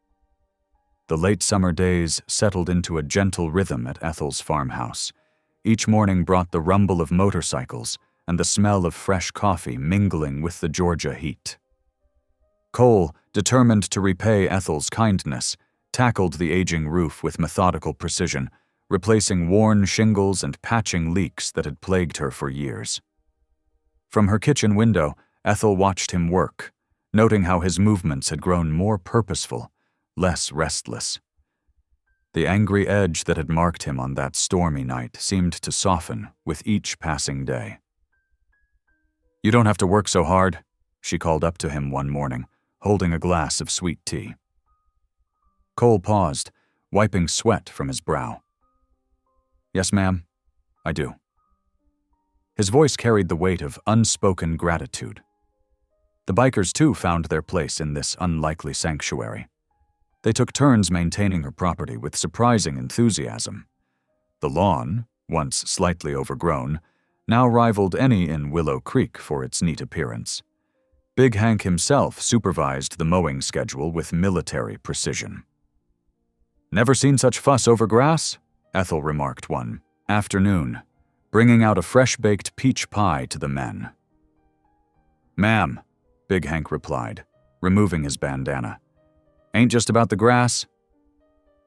The late summer days settled into a gentle rhythm at Ethel's farmhouse. Each morning brought the rumble of motorcycles and the smell of fresh coffee mingling with the Georgia heat. Cole, determined to repay Ethel's kindness, tackled the aging roof with methodical precision, replacing worn shingles and patching leaks that had plagued her for years. From her kitchen window, Ethel watched him work, noting how his movements had grown more purposeful, less restless. The angry edge that had marked him on that stormy night seemed to soften with each passing day. "You don't have to work so hard," she called up to him one morning, holding a glass of sweet tea. Cole paused, wiping sweat from his brow. "Yes, ma'am, I do." His voice carried the weight of unspoken gratitude. The bikers, too, found their place in this unlikely sanctuary. They took turns maintaining her property with surprising enthusiasm. The lawn, once slightly overgrown, now rivaled any in Willow Creek for its neat appearance. Big Hank himself supervised the mowing schedule with military precision. "Never seen such fuss over grass?" Ethel remarked one afternoon, bringing out a fresh-baked peach pie to the men. "Ma'am," Big Hank replied, removing his bandana. "Ain't just about the grass."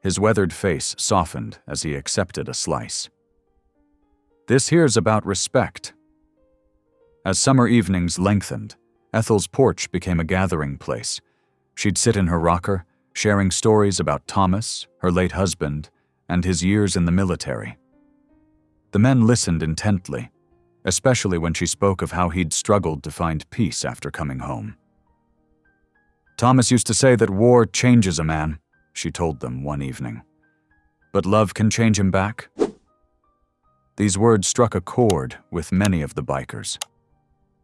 His weathered face softened as he accepted a slice. "This here's about respect." As summer evenings lengthened, Ethel's porch became a gathering place. She'd sit in her rocker, sharing stories about Thomas, her late husband, and his years in the military. The men listened intently, especially when she spoke of how he'd struggled to find peace after coming home. "Thomas used to say that war changes a man," she told them one evening. "But love can change him back." These words struck a chord with many of the bikers.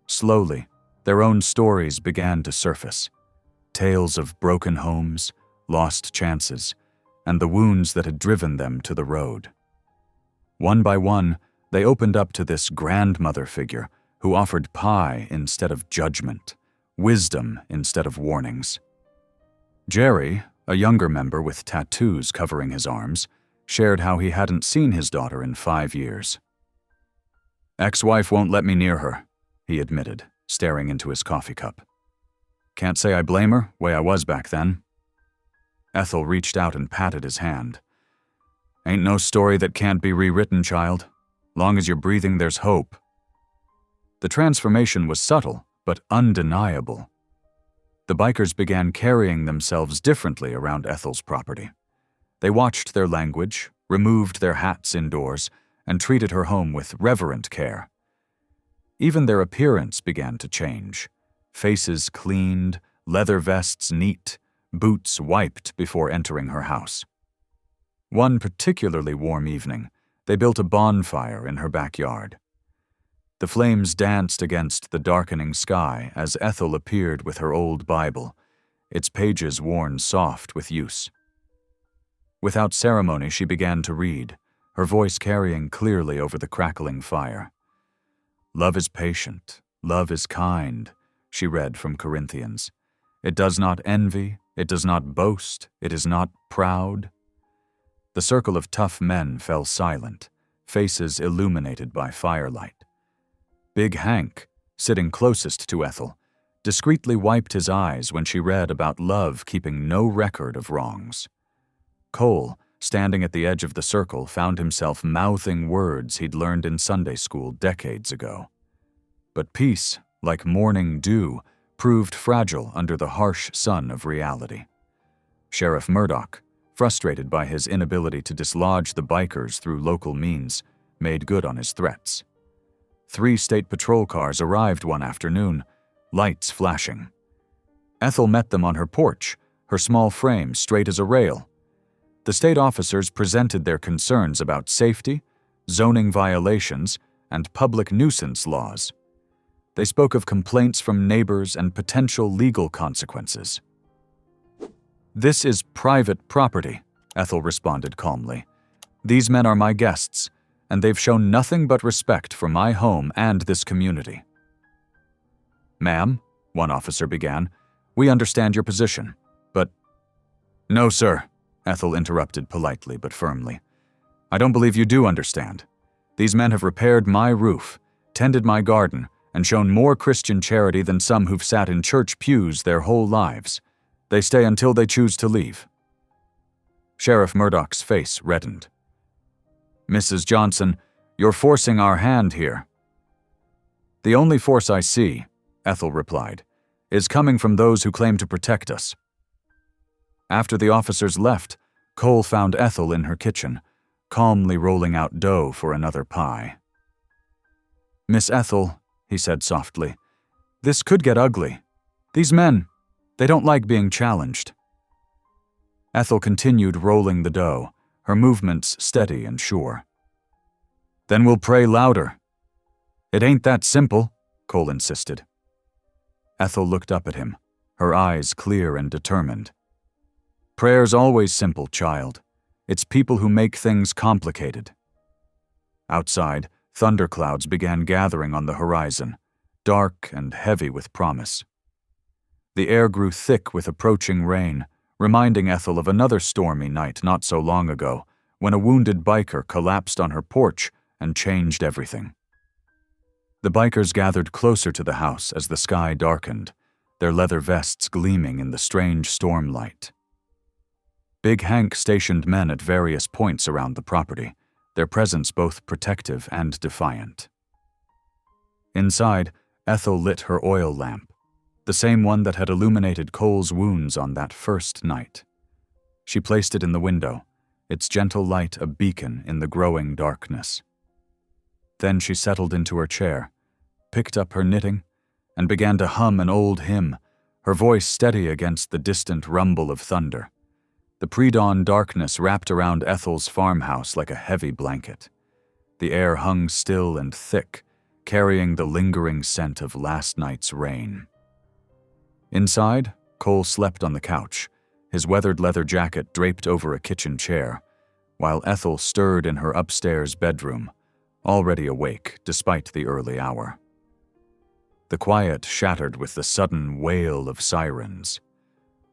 Slowly, their own stories began to surface. Tales of broken homes, lost chances, and the wounds that had driven them to the road. One by one, they opened up to this grandmother figure who offered pie instead of judgment, wisdom instead of warnings. Jerry, a younger member with tattoos covering his arms, shared how he hadn't seen his daughter in 5 years. "Ex-wife won't let me near her," he admitted, staring into his coffee cup. "Can't say I blame her, way I was back then." Ethel reached out and patted his hand. "Ain't no story that can't be rewritten, child. Long as you're breathing, there's hope." The transformation was subtle, but undeniable. The bikers began carrying themselves differently around Ethel's property. They watched their language, removed their hats indoors, and treated her home with reverent care. Even their appearance began to change. Faces cleaned, leather vests neat, boots wiped before entering her house. One particularly warm evening, they built a bonfire in her backyard. The flames danced against the darkening sky as Ethel appeared with her old Bible, its pages worn soft with use. Without ceremony, she began to read, her voice carrying clearly over the crackling fire. "Love is patient, love is kind," she read from Corinthians. "It does not envy, it does not boast, it is not proud." The circle of tough men fell silent, faces illuminated by firelight. Big Hank, sitting closest to Ethel, discreetly wiped his eyes when she read about love keeping no record of wrongs. Cole, standing at the edge of the circle, found himself mouthing words he'd learned in Sunday school decades ago. But peace, like morning dew, proved fragile under the harsh sun of reality. Sheriff Murdoch, frustrated by his inability to dislodge the bikers through local means, made good on his threats. 3 state patrol cars arrived one afternoon, lights flashing. Ethel met them on her porch, her small frame straight as a rail. The state officers presented their concerns about safety, zoning violations, and public nuisance laws. They spoke of complaints from neighbors and potential legal consequences. "This is private property," Ethel responded calmly. "These men are my guests, and they've shown nothing but respect for my home and this community." "Ma'am," one officer began, "we understand your position, but—" "No, sir," Ethel interrupted politely but firmly. "I don't believe you do understand. These men have repaired my roof, tended my garden, and shown more Christian charity than some who've sat in church pews their whole lives. They stay until they choose to leave." Sheriff Murdoch's face reddened. "Mrs. Johnson, you're forcing our hand here." "The only force I see," Ethel replied, "is coming from those who claim to protect us." After the officers left, Cole found Ethel in her kitchen, calmly rolling out dough for another pie. "Miss Ethel," he said softly, "this could get ugly. These men, they don't like being challenged." Ethel continued rolling the dough, her movements steady and sure. "Then we'll pray louder." "It ain't that simple," Cole insisted. Ethel looked up at him, her eyes clear and determined. "Prayer's always simple, child. It's people who make things complicated." Outside, thunderclouds began gathering on the horizon, dark and heavy with promise. The air grew thick with approaching rain, reminding Ethel of another stormy night not so long ago, when a wounded biker collapsed on her porch and changed everything. The bikers gathered closer to the house as the sky darkened, their leather vests gleaming in the strange storm light. Big Hank stationed men at various points around the property, their presence both protective and defiant. Inside, Ethel lit her oil lamp, the same one that had illuminated Cole's wounds on that first night. She placed it in the window, its gentle light a beacon in the growing darkness. Then she settled into her chair, picked up her knitting, and began to hum an old hymn, her voice steady against the distant rumble of thunder. The pre-dawn darkness wrapped around Ethel's farmhouse like a heavy blanket. The air hung still and thick, carrying the lingering scent of last night's rain. Inside, Cole slept on the couch, his weathered leather jacket draped over a kitchen chair, while Ethel stirred in her upstairs bedroom, already awake despite the early hour. The quiet shattered with the sudden wail of sirens.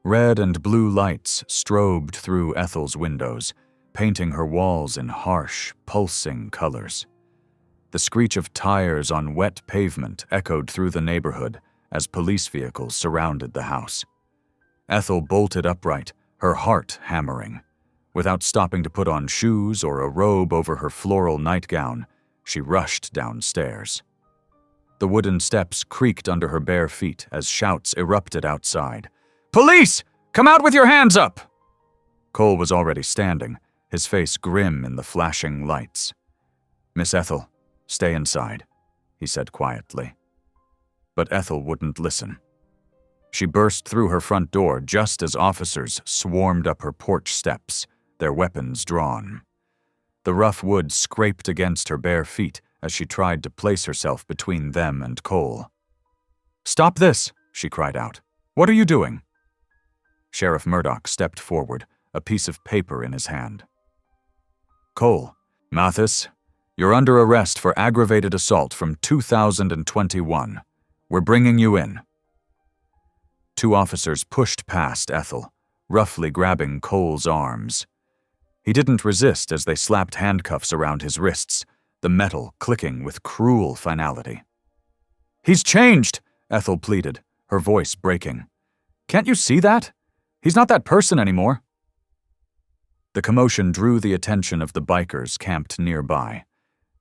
Red and blue lights strobed through Ethel's windows, painting her walls in harsh, pulsing colors. The screech of tires on wet pavement echoed through the neighborhood as police vehicles surrounded the house. Ethel bolted upright, her heart hammering. Without stopping to put on shoes or a robe over her floral nightgown, she rushed downstairs. The wooden steps creaked under her bare feet as shouts erupted outside. "Police! Come out with your hands up!" Cole was already standing, his face grim in the flashing lights. "Miss Ethel, stay inside," he said quietly. But Ethel wouldn't listen. She burst through her front door just as officers swarmed up her porch steps, their weapons drawn. The rough wood scraped against her bare feet as she tried to place herself between them and Cole. "Stop this!" she cried out. "What are you doing?" Sheriff Murdoch stepped forward, a piece of paper in his hand. "Cole, Mathis, you're under arrest for aggravated assault from 2021. We're bringing you in." Two officers pushed past Ethel, roughly grabbing Cole's arms. He didn't resist as they slapped handcuffs around his wrists, the metal clicking with cruel finality. "He's changed," Ethel pleaded, her voice breaking. "Can't you see that? He's not that person anymore." The commotion drew the attention of the bikers camped nearby.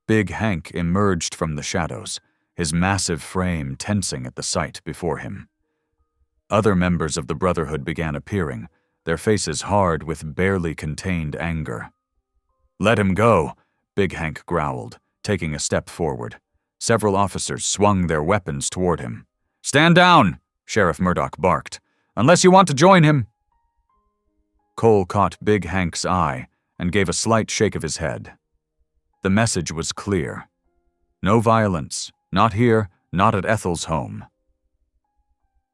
Big Hank emerged from the shadows, his massive frame tensing at the sight before him. Other members of the Brotherhood began appearing, their faces hard with barely contained anger. "Let him go," Big Hank growled, taking a step forward. Several officers swung their weapons toward him. "Stand down," Sheriff Murdoch barked, "unless you want to join him." Cole caught Big Hank's eye and gave a slight shake of his head. The message was clear. No violence, not here, not at Ethel's home.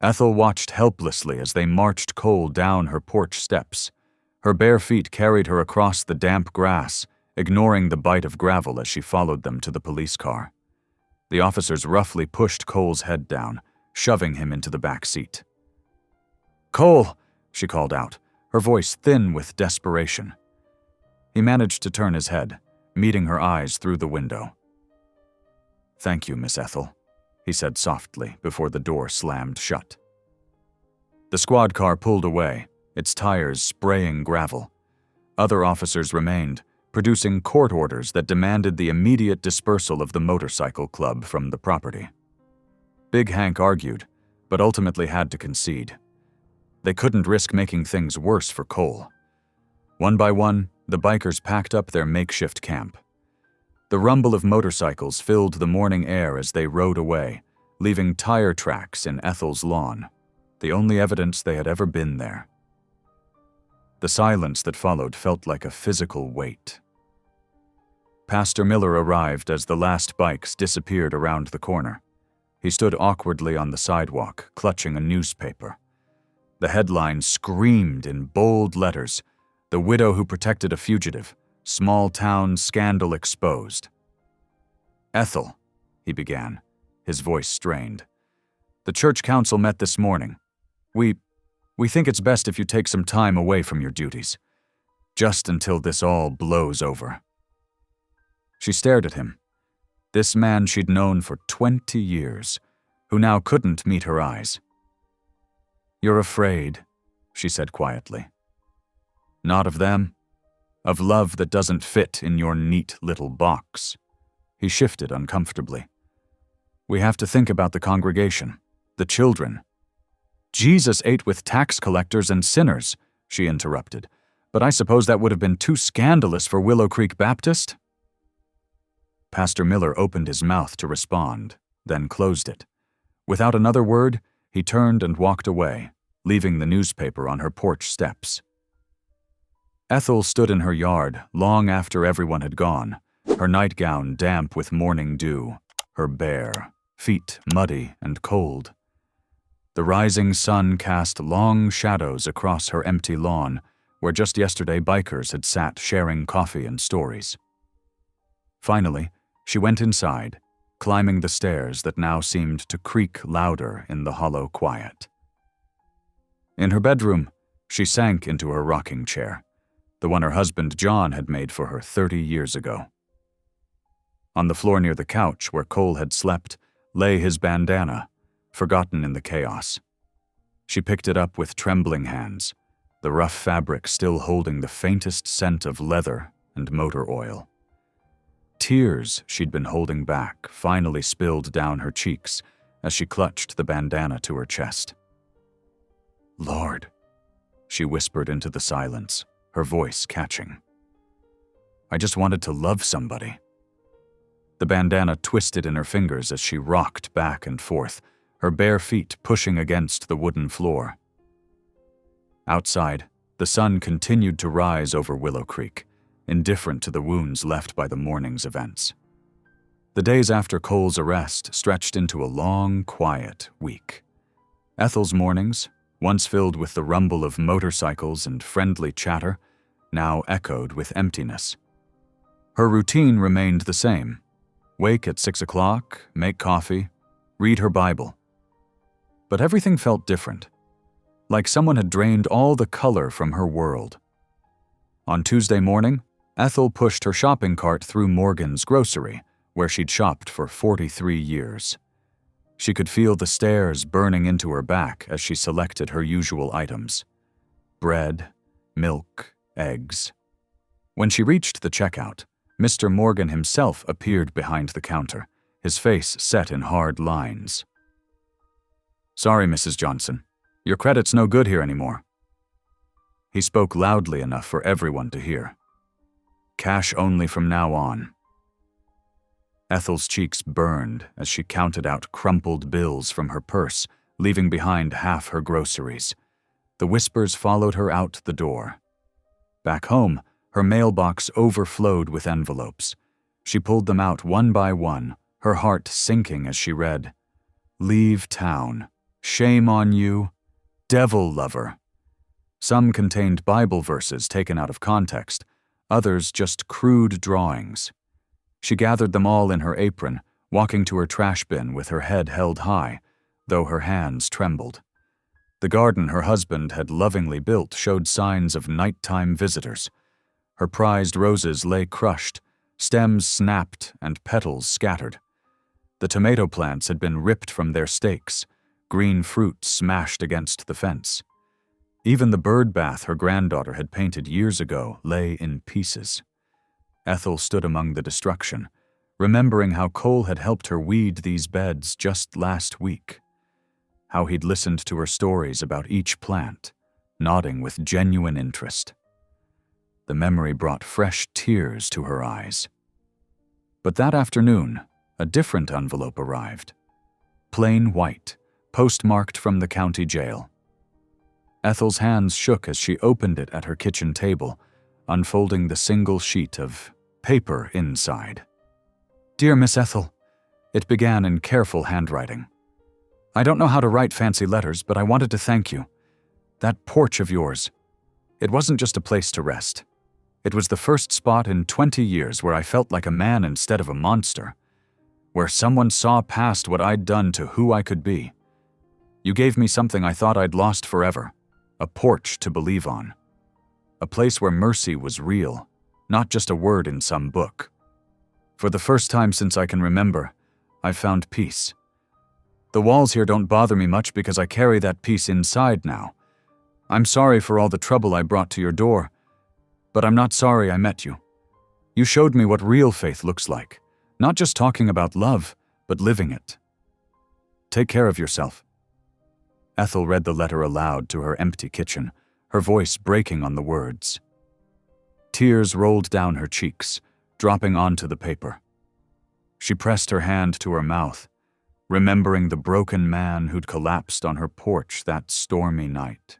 Ethel watched helplessly as they marched Cole down her porch steps. Her bare feet carried her across the damp grass, ignoring the bite of gravel as she followed them to the police car. The officers roughly pushed Cole's head down, shoving him into the back seat. "Cole!" she called out, her voice thin with desperation. He managed to turn his head, meeting her eyes through the window. "Thank you, Miss Ethel," he said softly before the door slammed shut. The squad car pulled away, its tires spraying gravel. Other officers remained, producing court orders that demanded the immediate dispersal of the motorcycle club from the property. Big Hank argued, but ultimately had to concede. They couldn't risk making things worse for Cole. One by one, the bikers packed up their makeshift camp. The rumble of motorcycles filled the morning air as they rode away, leaving tire tracks in Ethel's lawn, the only evidence they had ever been there. The silence that followed felt like a physical weight. Pastor Miller arrived as the last bikes disappeared around the corner. He stood awkwardly on the sidewalk, clutching a newspaper. The headline screamed in bold letters, "The Widow Who Protected a Fugitive, Small Town Scandal Exposed." "Ethel," he began, his voice strained. "The church council met this morning. We think it's best if you take some time away from your duties, just until this all blows over." She stared at him, this man she'd known for 20 years, who now couldn't meet her eyes. "You're afraid," she said quietly. "Not of them, of love that doesn't fit in your neat little box." He shifted uncomfortably. "We have to think about the congregation, the children." "Jesus ate with tax collectors and sinners," she interrupted. "But I suppose that would have been too scandalous for Willow Creek Baptist?" Pastor Miller opened his mouth to respond, then closed it. Without another word, he turned and walked away, leaving the newspaper on her porch steps. Ethel stood in her yard long after everyone had gone, her nightgown damp with morning dew, her bare feet muddy and cold. The rising sun cast long shadows across her empty lawn, where just yesterday bikers had sat sharing coffee and stories. Finally, she went inside, climbing the stairs that now seemed to creak louder in the hollow quiet. In her bedroom, she sank into her rocking chair, the one her husband John had made for her 30 years ago. On the floor near the couch where Cole had slept lay his bandana, forgotten in the chaos. She picked it up with trembling hands, the rough fabric still holding the faintest scent of leather and motor oil. Tears she'd been holding back finally spilled down her cheeks as she clutched the bandana to her chest. "Lord," she whispered into the silence, her voice catching. "I just wanted to love somebody." The bandana twisted in her fingers as she rocked back and forth, her bare feet pushing against the wooden floor. Outside, the sun continued to rise over Willow Creek, indifferent to the wounds left by the morning's events. The days after Cole's arrest stretched into a long, quiet week. Ethel's mornings, once filled with the rumble of motorcycles and friendly chatter, now echoed with emptiness. Her routine remained the same. Wake at 6 o'clock, make coffee, read her Bible. But everything felt different, like someone had drained all the color from her world. On Tuesday morning, Ethel pushed her shopping cart through Morgan's grocery, where she'd shopped for 43 years. She could feel the stares burning into her back as she selected her usual items: bread, milk, eggs. When she reached the checkout, Mr. Morgan himself appeared behind the counter, his face set in hard lines. "Sorry, Mrs. Johnson. Your credit's no good here anymore." He spoke loudly enough for everyone to hear. "Cash only from now on." Ethel's cheeks burned as she counted out crumpled bills from her purse, leaving behind half her groceries. The whispers followed her out the door, Back home, her mailbox overflowed with envelopes. She pulled them out one by one, her heart sinking as she read, "Leave town. Shame on you. Devil lover." Some contained Bible verses taken out of context, others just crude drawings. She gathered them all in her apron, walking to her trash bin with her head held high, though her hands trembled. The garden her husband had lovingly built showed signs of nighttime visitors. Her prized roses lay crushed, stems snapped and petals scattered. The tomato plants had been ripped from their stakes, green fruit smashed against the fence. Even the bird bath her granddaughter had painted years ago lay in pieces. Ethel stood among the destruction, remembering how Cole had helped her weed these beds just last week. How he'd listened to her stories about each plant, nodding with genuine interest. The memory brought fresh tears to her eyes. But that afternoon, a different envelope arrived. Plain white, postmarked from the county jail. Ethel's hands shook as she opened it at her kitchen table, unfolding the single sheet of paper inside. "Dear Miss Ethel," it began in careful handwriting. "I don't know how to write fancy letters, but I wanted to thank you. That porch of yours, it wasn't just a place to rest. It was the first spot in 20 years where I felt like a man instead of a monster, where someone saw past what I'd done to who I could be. You gave me something I thought I'd lost forever, a porch to believe on. A place where mercy was real, not just a word in some book. For the first time since I can remember, I've found peace. The walls here don't bother me much because I carry that peace inside now. I'm sorry for all the trouble I brought to your door, but I'm not sorry I met you. You showed me what real faith looks like, not just talking about love, but living it. Take care of yourself." Ethel read the letter aloud to her empty kitchen, her voice breaking on the words. Tears rolled down her cheeks, dropping onto the paper. She pressed her hand to her mouth, remembering the broken man who'd collapsed on her porch that stormy night.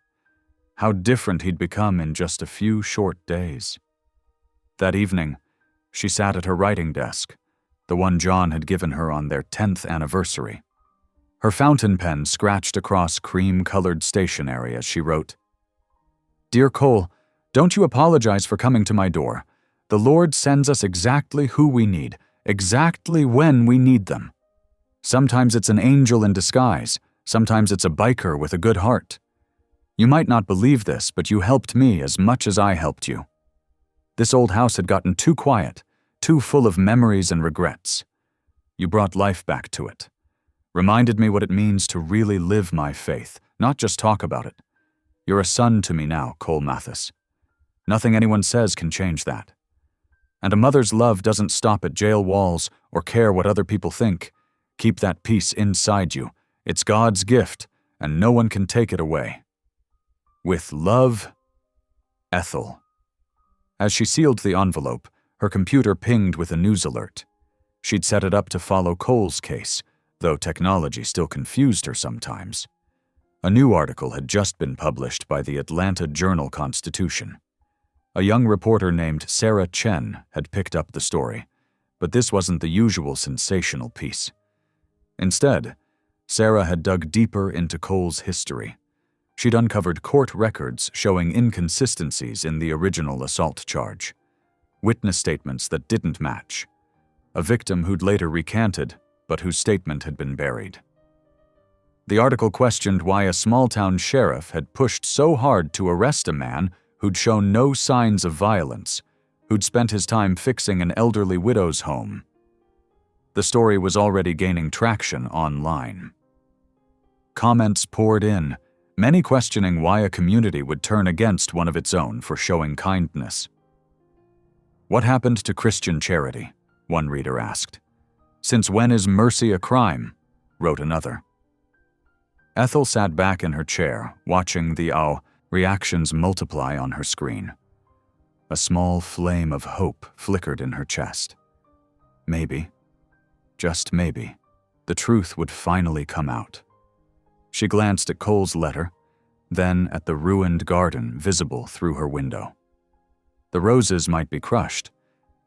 How different he'd become in just a few short days. That evening, she sat at her writing desk, the one John had given her on their 10th anniversary. Her fountain pen scratched across cream-colored stationery as she wrote, "Dear Cole, don't you apologize for coming to my door. The Lord sends us exactly who we need, exactly when we need them. Sometimes it's an angel in disguise, sometimes it's a biker with a good heart. You might not believe this, but you helped me as much as I helped you. This old house had gotten too quiet, too full of memories and regrets. You brought life back to it. Reminded me what it means to really live my faith, not just talk about it. You're a son to me now, Cole Mathis. Nothing anyone says can change that. And a mother's love doesn't stop at jail walls or care what other people think. Keep that peace inside you. It's God's gift, and no one can take it away. With love, Ethel." As she sealed the envelope, her computer pinged with a news alert. She'd set it up to follow Cole's case, though technology still confused her sometimes. A new article had just been published by the Atlanta Journal-Constitution. A young reporter named Sarah Chen had picked up the story, but this wasn't the usual sensational piece. Instead, Sarah had dug deeper into Cole's history. She'd uncovered court records showing inconsistencies in the original assault charge, witness statements that didn't match, a victim who'd later recanted, but whose statement had been buried. The article questioned why a small-town sheriff had pushed so hard to arrest a man who'd shown no signs of violence, who'd spent his time fixing an elderly widow's home. The story was already gaining traction online. Comments poured in, many questioning why a community would turn against one of its own for showing kindness. "What happened to Christian charity?" one reader asked. "Since when is mercy a crime?" wrote another. Ethel sat back in her chair, watching the reactions multiply on her screen. A small flame of hope flickered in her chest. Maybe, just maybe, the truth would finally come out. She glanced at Cole's letter, then at the ruined garden visible through her window. The roses might be crushed,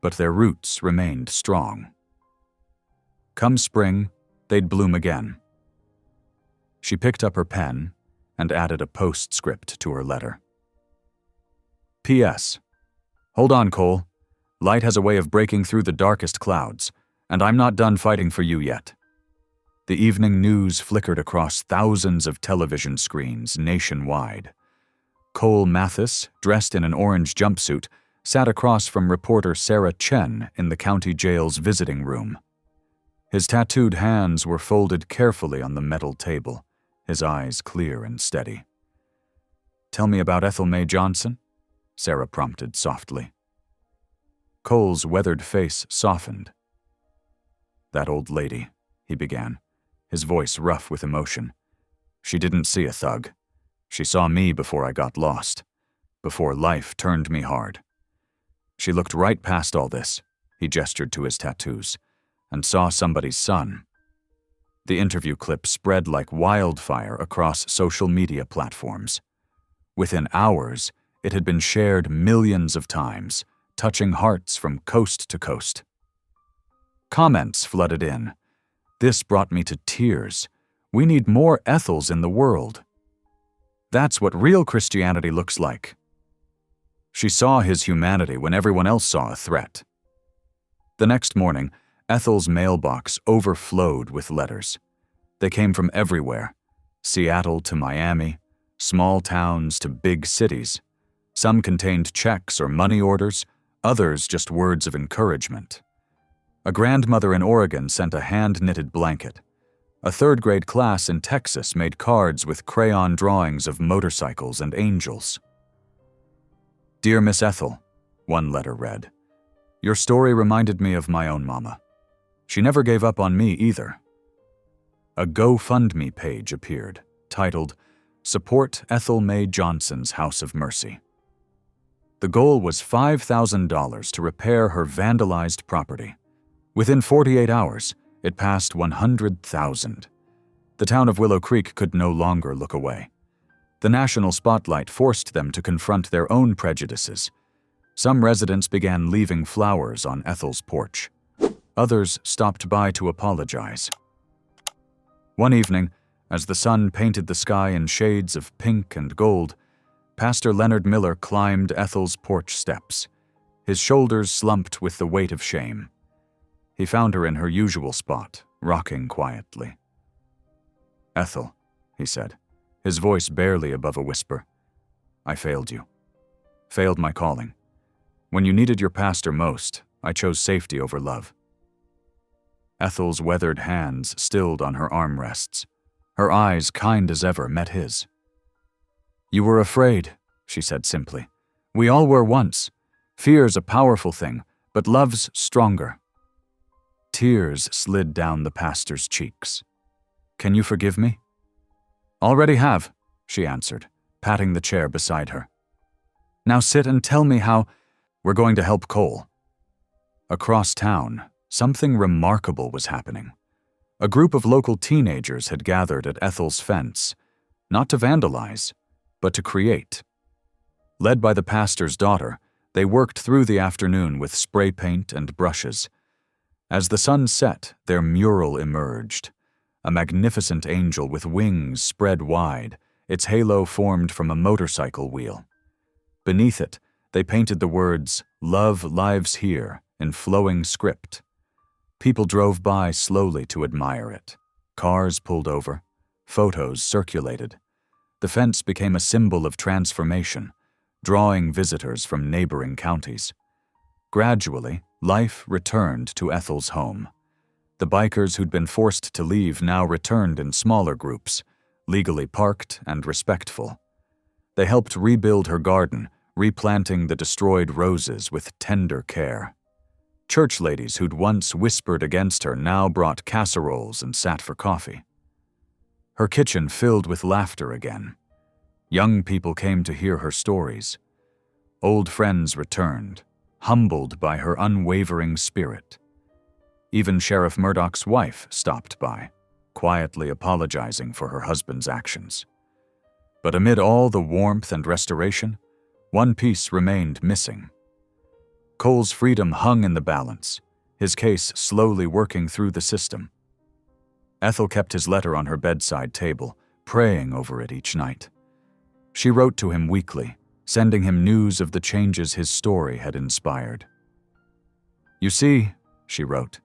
but their roots remained strong. Come spring, they'd bloom again. She picked up her pen and added a postscript to her letter. P.S. Hold on, Cole. Light has a way of breaking through the darkest clouds, and I'm not done fighting for you yet. The evening news flickered across thousands of television screens nationwide. Cole Mathis, dressed in an orange jumpsuit, sat across from reporter Sarah Chen in the county jail's visiting room. His tattooed hands were folded carefully on the metal table, his eyes clear and steady. Tell me about Ethel Mae Johnson, Sarah prompted softly. Cole's weathered face softened. That old lady, he began, his voice rough with emotion. She didn't see a thug. She saw me before I got lost, before life turned me hard. She looked right past all this, he gestured to his tattoos, and saw somebody's son. The interview clip spread like wildfire across social media platforms. Within hours, it had been shared millions of times, touching hearts from coast to coast. Comments flooded in. This brought me to tears. We need more Ethels in the world. That's what real Christianity looks like. She saw his humanity when everyone else saw a threat. The next morning, Ethel's mailbox overflowed with letters. They came from everywhere, Seattle to Miami, small towns to big cities. Some contained checks or money orders, others just words of encouragement. A grandmother in Oregon sent a hand-knitted blanket. A third-grade class in Texas made cards with crayon drawings of motorcycles and angels. Dear Miss Ethel, one letter read, your story reminded me of my own mama. She never gave up on me either. A GoFundMe page appeared, titled, Support Ethel Mae Johnson's House of Mercy. The goal was $5,000 to repair her vandalized property. Within 48 hours, it passed 100,000. The town of Willow Creek could no longer look away. The national spotlight forced them to confront their own prejudices. Some residents began leaving flowers on Ethel's porch. Others stopped by to apologize. One evening, as the sun painted the sky in shades of pink and gold, Pastor Leonard Miller climbed Ethel's porch steps. His shoulders slumped with the weight of shame. He found her in her usual spot, rocking quietly. Ethel, he said, his voice barely above a whisper. I failed you. Failed my calling. When you needed your pastor most, I chose safety over love. Ethel's weathered hands stilled on her armrests. Her eyes, kind as ever, met his. You were afraid, she said simply. We all were once. Fear's a powerful thing, but love's stronger. Tears slid down the pastor's cheeks. Can you forgive me? Already have, she answered, patting the chair beside her. Now sit and tell me how we're going to help Cole. Across town, something remarkable was happening. A group of local teenagers had gathered at Ethel's fence, not to vandalize, but to create. Led by the pastor's daughter, they worked through the afternoon with spray paint and brushes. As the sun set, their mural emerged. A magnificent angel with wings spread wide, its halo formed from a motorcycle wheel. Beneath it, they painted the words, Love Lives Here, in flowing script. People drove by slowly to admire it. Cars pulled over. Photos circulated. The fence became a symbol of transformation, drawing visitors from neighboring counties. Gradually, life returned to Ethel's home. The bikers who'd been forced to leave now returned in smaller groups, legally parked and respectful. They helped rebuild her garden, replanting the destroyed roses with tender care. Church ladies who'd once whispered against her now brought casseroles and sat for coffee. Her kitchen filled with laughter again. Young people came to hear her stories. Old friends returned, humbled by her unwavering spirit. Even Sheriff Murdoch's wife stopped by, quietly apologizing for her husband's actions. But amid all the warmth and restoration, one piece remained missing: Cole's freedom hung in the balance, his case slowly working through the system. Ethel kept his letter on her bedside table, praying over it each night. She wrote to him weekly, sending him news of the changes his story had inspired. "You see," she wrote,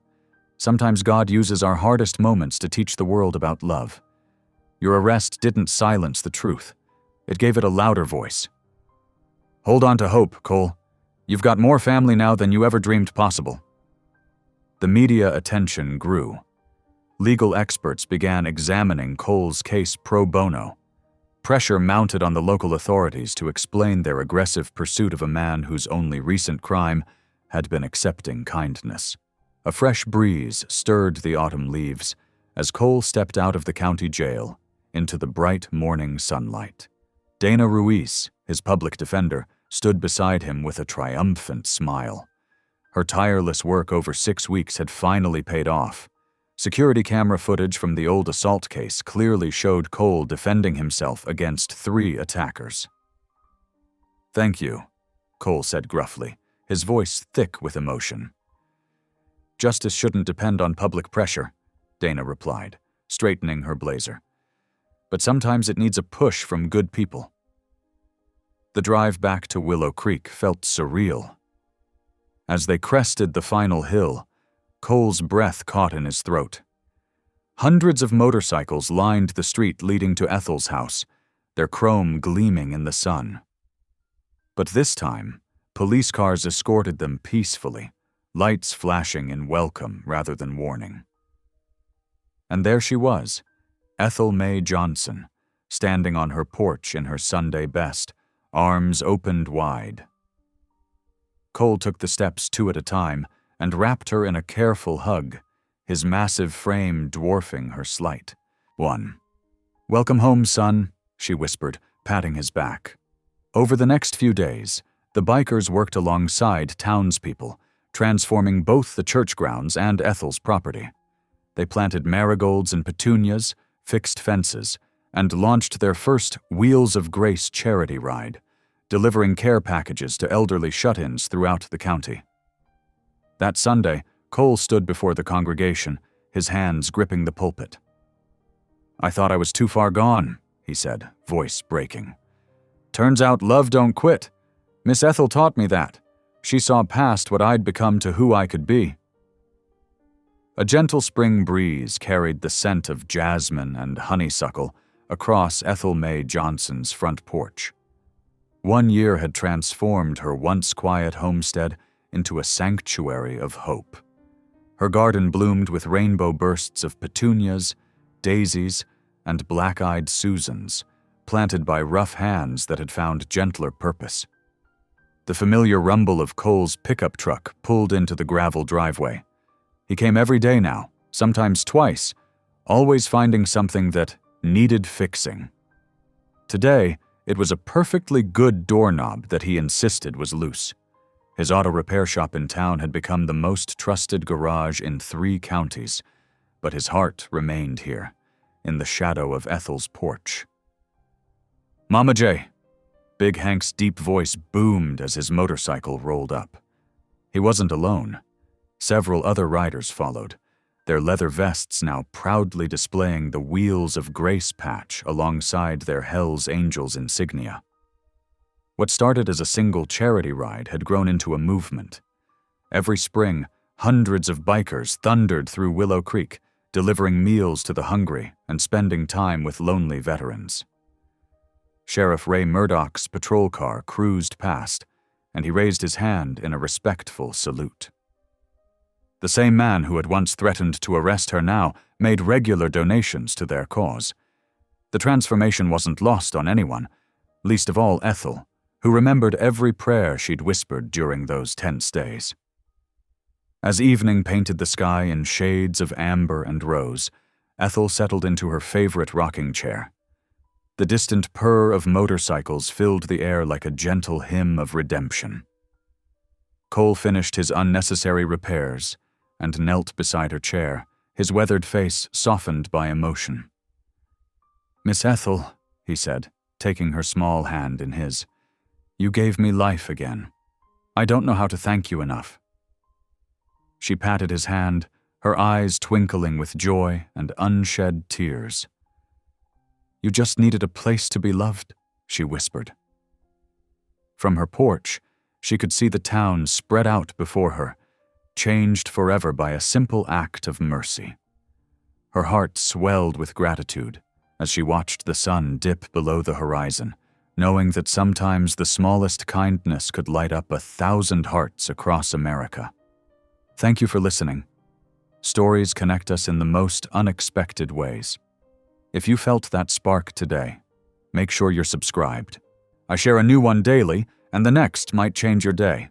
"sometimes God uses our hardest moments to teach the world about love. Your arrest didn't silence the truth. It gave it a louder voice. Hold on to hope, Cole. You've got more family now than you ever dreamed possible." The media attention grew. Legal experts began examining Cole's case pro bono. Pressure mounted on the local authorities to explain their aggressive pursuit of a man whose only recent crime had been accepting kindness. A fresh breeze stirred the autumn leaves as Cole stepped out of the county jail into the bright morning sunlight. Dana Ruiz, his public defender, stood beside him with a triumphant smile. Her tireless work over 6 weeks had finally paid off. Security camera footage from the old assault case clearly showed Cole defending himself against 3 attackers. "Thank you," Cole said gruffly, his voice thick with emotion. "Justice shouldn't depend on public pressure," Dana replied, straightening her blazer. "But sometimes it needs a push from good people." The drive back to Willow Creek felt surreal. As they crested the final hill, Cole's breath caught in his throat. Hundreds of motorcycles lined the street leading to Ethel's house, their chrome gleaming in the sun. But this time, police cars escorted them peacefully, lights flashing in welcome rather than warning. And there she was, Ethel Mae Johnson, standing on her porch in her Sunday best, arms opened wide. Cole took the steps 2 at a time and wrapped her in a careful hug, his massive frame dwarfing her slight. "1. Welcome home, son," she whispered, patting his back. Over the next few days, the bikers worked alongside townspeople, transforming both the church grounds and Ethel's property. They planted marigolds and petunias, fixed fences, and launched their first Wheels of Grace charity ride, delivering care packages to elderly shut-ins throughout the county. That Sunday, Cole stood before the congregation, his hands gripping the pulpit. "I thought I was too far gone," he said, voice breaking. "Turns out love don't quit. Miss Ethel taught me that. She saw past what I'd become to who I could be." A gentle spring breeze carried the scent of jasmine and honeysuckle across Ethel Mae Johnson's front porch. 1 year had transformed her once quiet homestead into a sanctuary of hope. Her garden bloomed with rainbow bursts of petunias, daisies, and black-eyed Susans, planted by rough hands that had found gentler purpose. The familiar rumble of Cole's pickup truck pulled into the gravel driveway. He came every day now, sometimes twice, always finding something that needed fixing. Today, it was a perfectly good doorknob that he insisted was loose. His auto repair shop in town had become the most trusted garage in 3 counties, but his heart remained here, in the shadow of Ethel's porch. "Mama J." Big Hank's deep voice boomed as his motorcycle rolled up. He wasn't alone. Several other riders followed, their leather vests now proudly displaying the Wheels of Grace patch alongside their Hell's Angels insignia. What started as a single charity ride had grown into a movement. Every spring, hundreds of bikers thundered through Willow Creek, delivering meals to the hungry and spending time with lonely veterans. Sheriff Ray Murdoch's patrol car cruised past, and he raised his hand in a respectful salute. The same man who had once threatened to arrest her now made regular donations to their cause. The transformation wasn't lost on anyone, least of all Ethel, who remembered every prayer she'd whispered during those tense days. As evening painted the sky in shades of amber and rose, Ethel settled into her favorite rocking chair. The distant purr of motorcycles filled the air like a gentle hymn of redemption. Cole finished his unnecessary repairs and knelt beside her chair, his weathered face softened by emotion. "Miss Ethel," he said, taking her small hand in his, "you gave me life again. I don't know how to thank you enough." She patted his hand, her eyes twinkling with joy and unshed tears. "You just needed a place to be loved," she whispered. From her porch, she could see the town spread out before her, changed forever by a simple act of mercy. Her heart swelled with gratitude as she watched the sun dip below the horizon, knowing that sometimes the smallest kindness could light up 1,000 hearts across America. Thank you for listening. Stories connect us in the most unexpected ways. If you felt that spark today, make sure you're subscribed. I share a new one daily, and the next might change your day.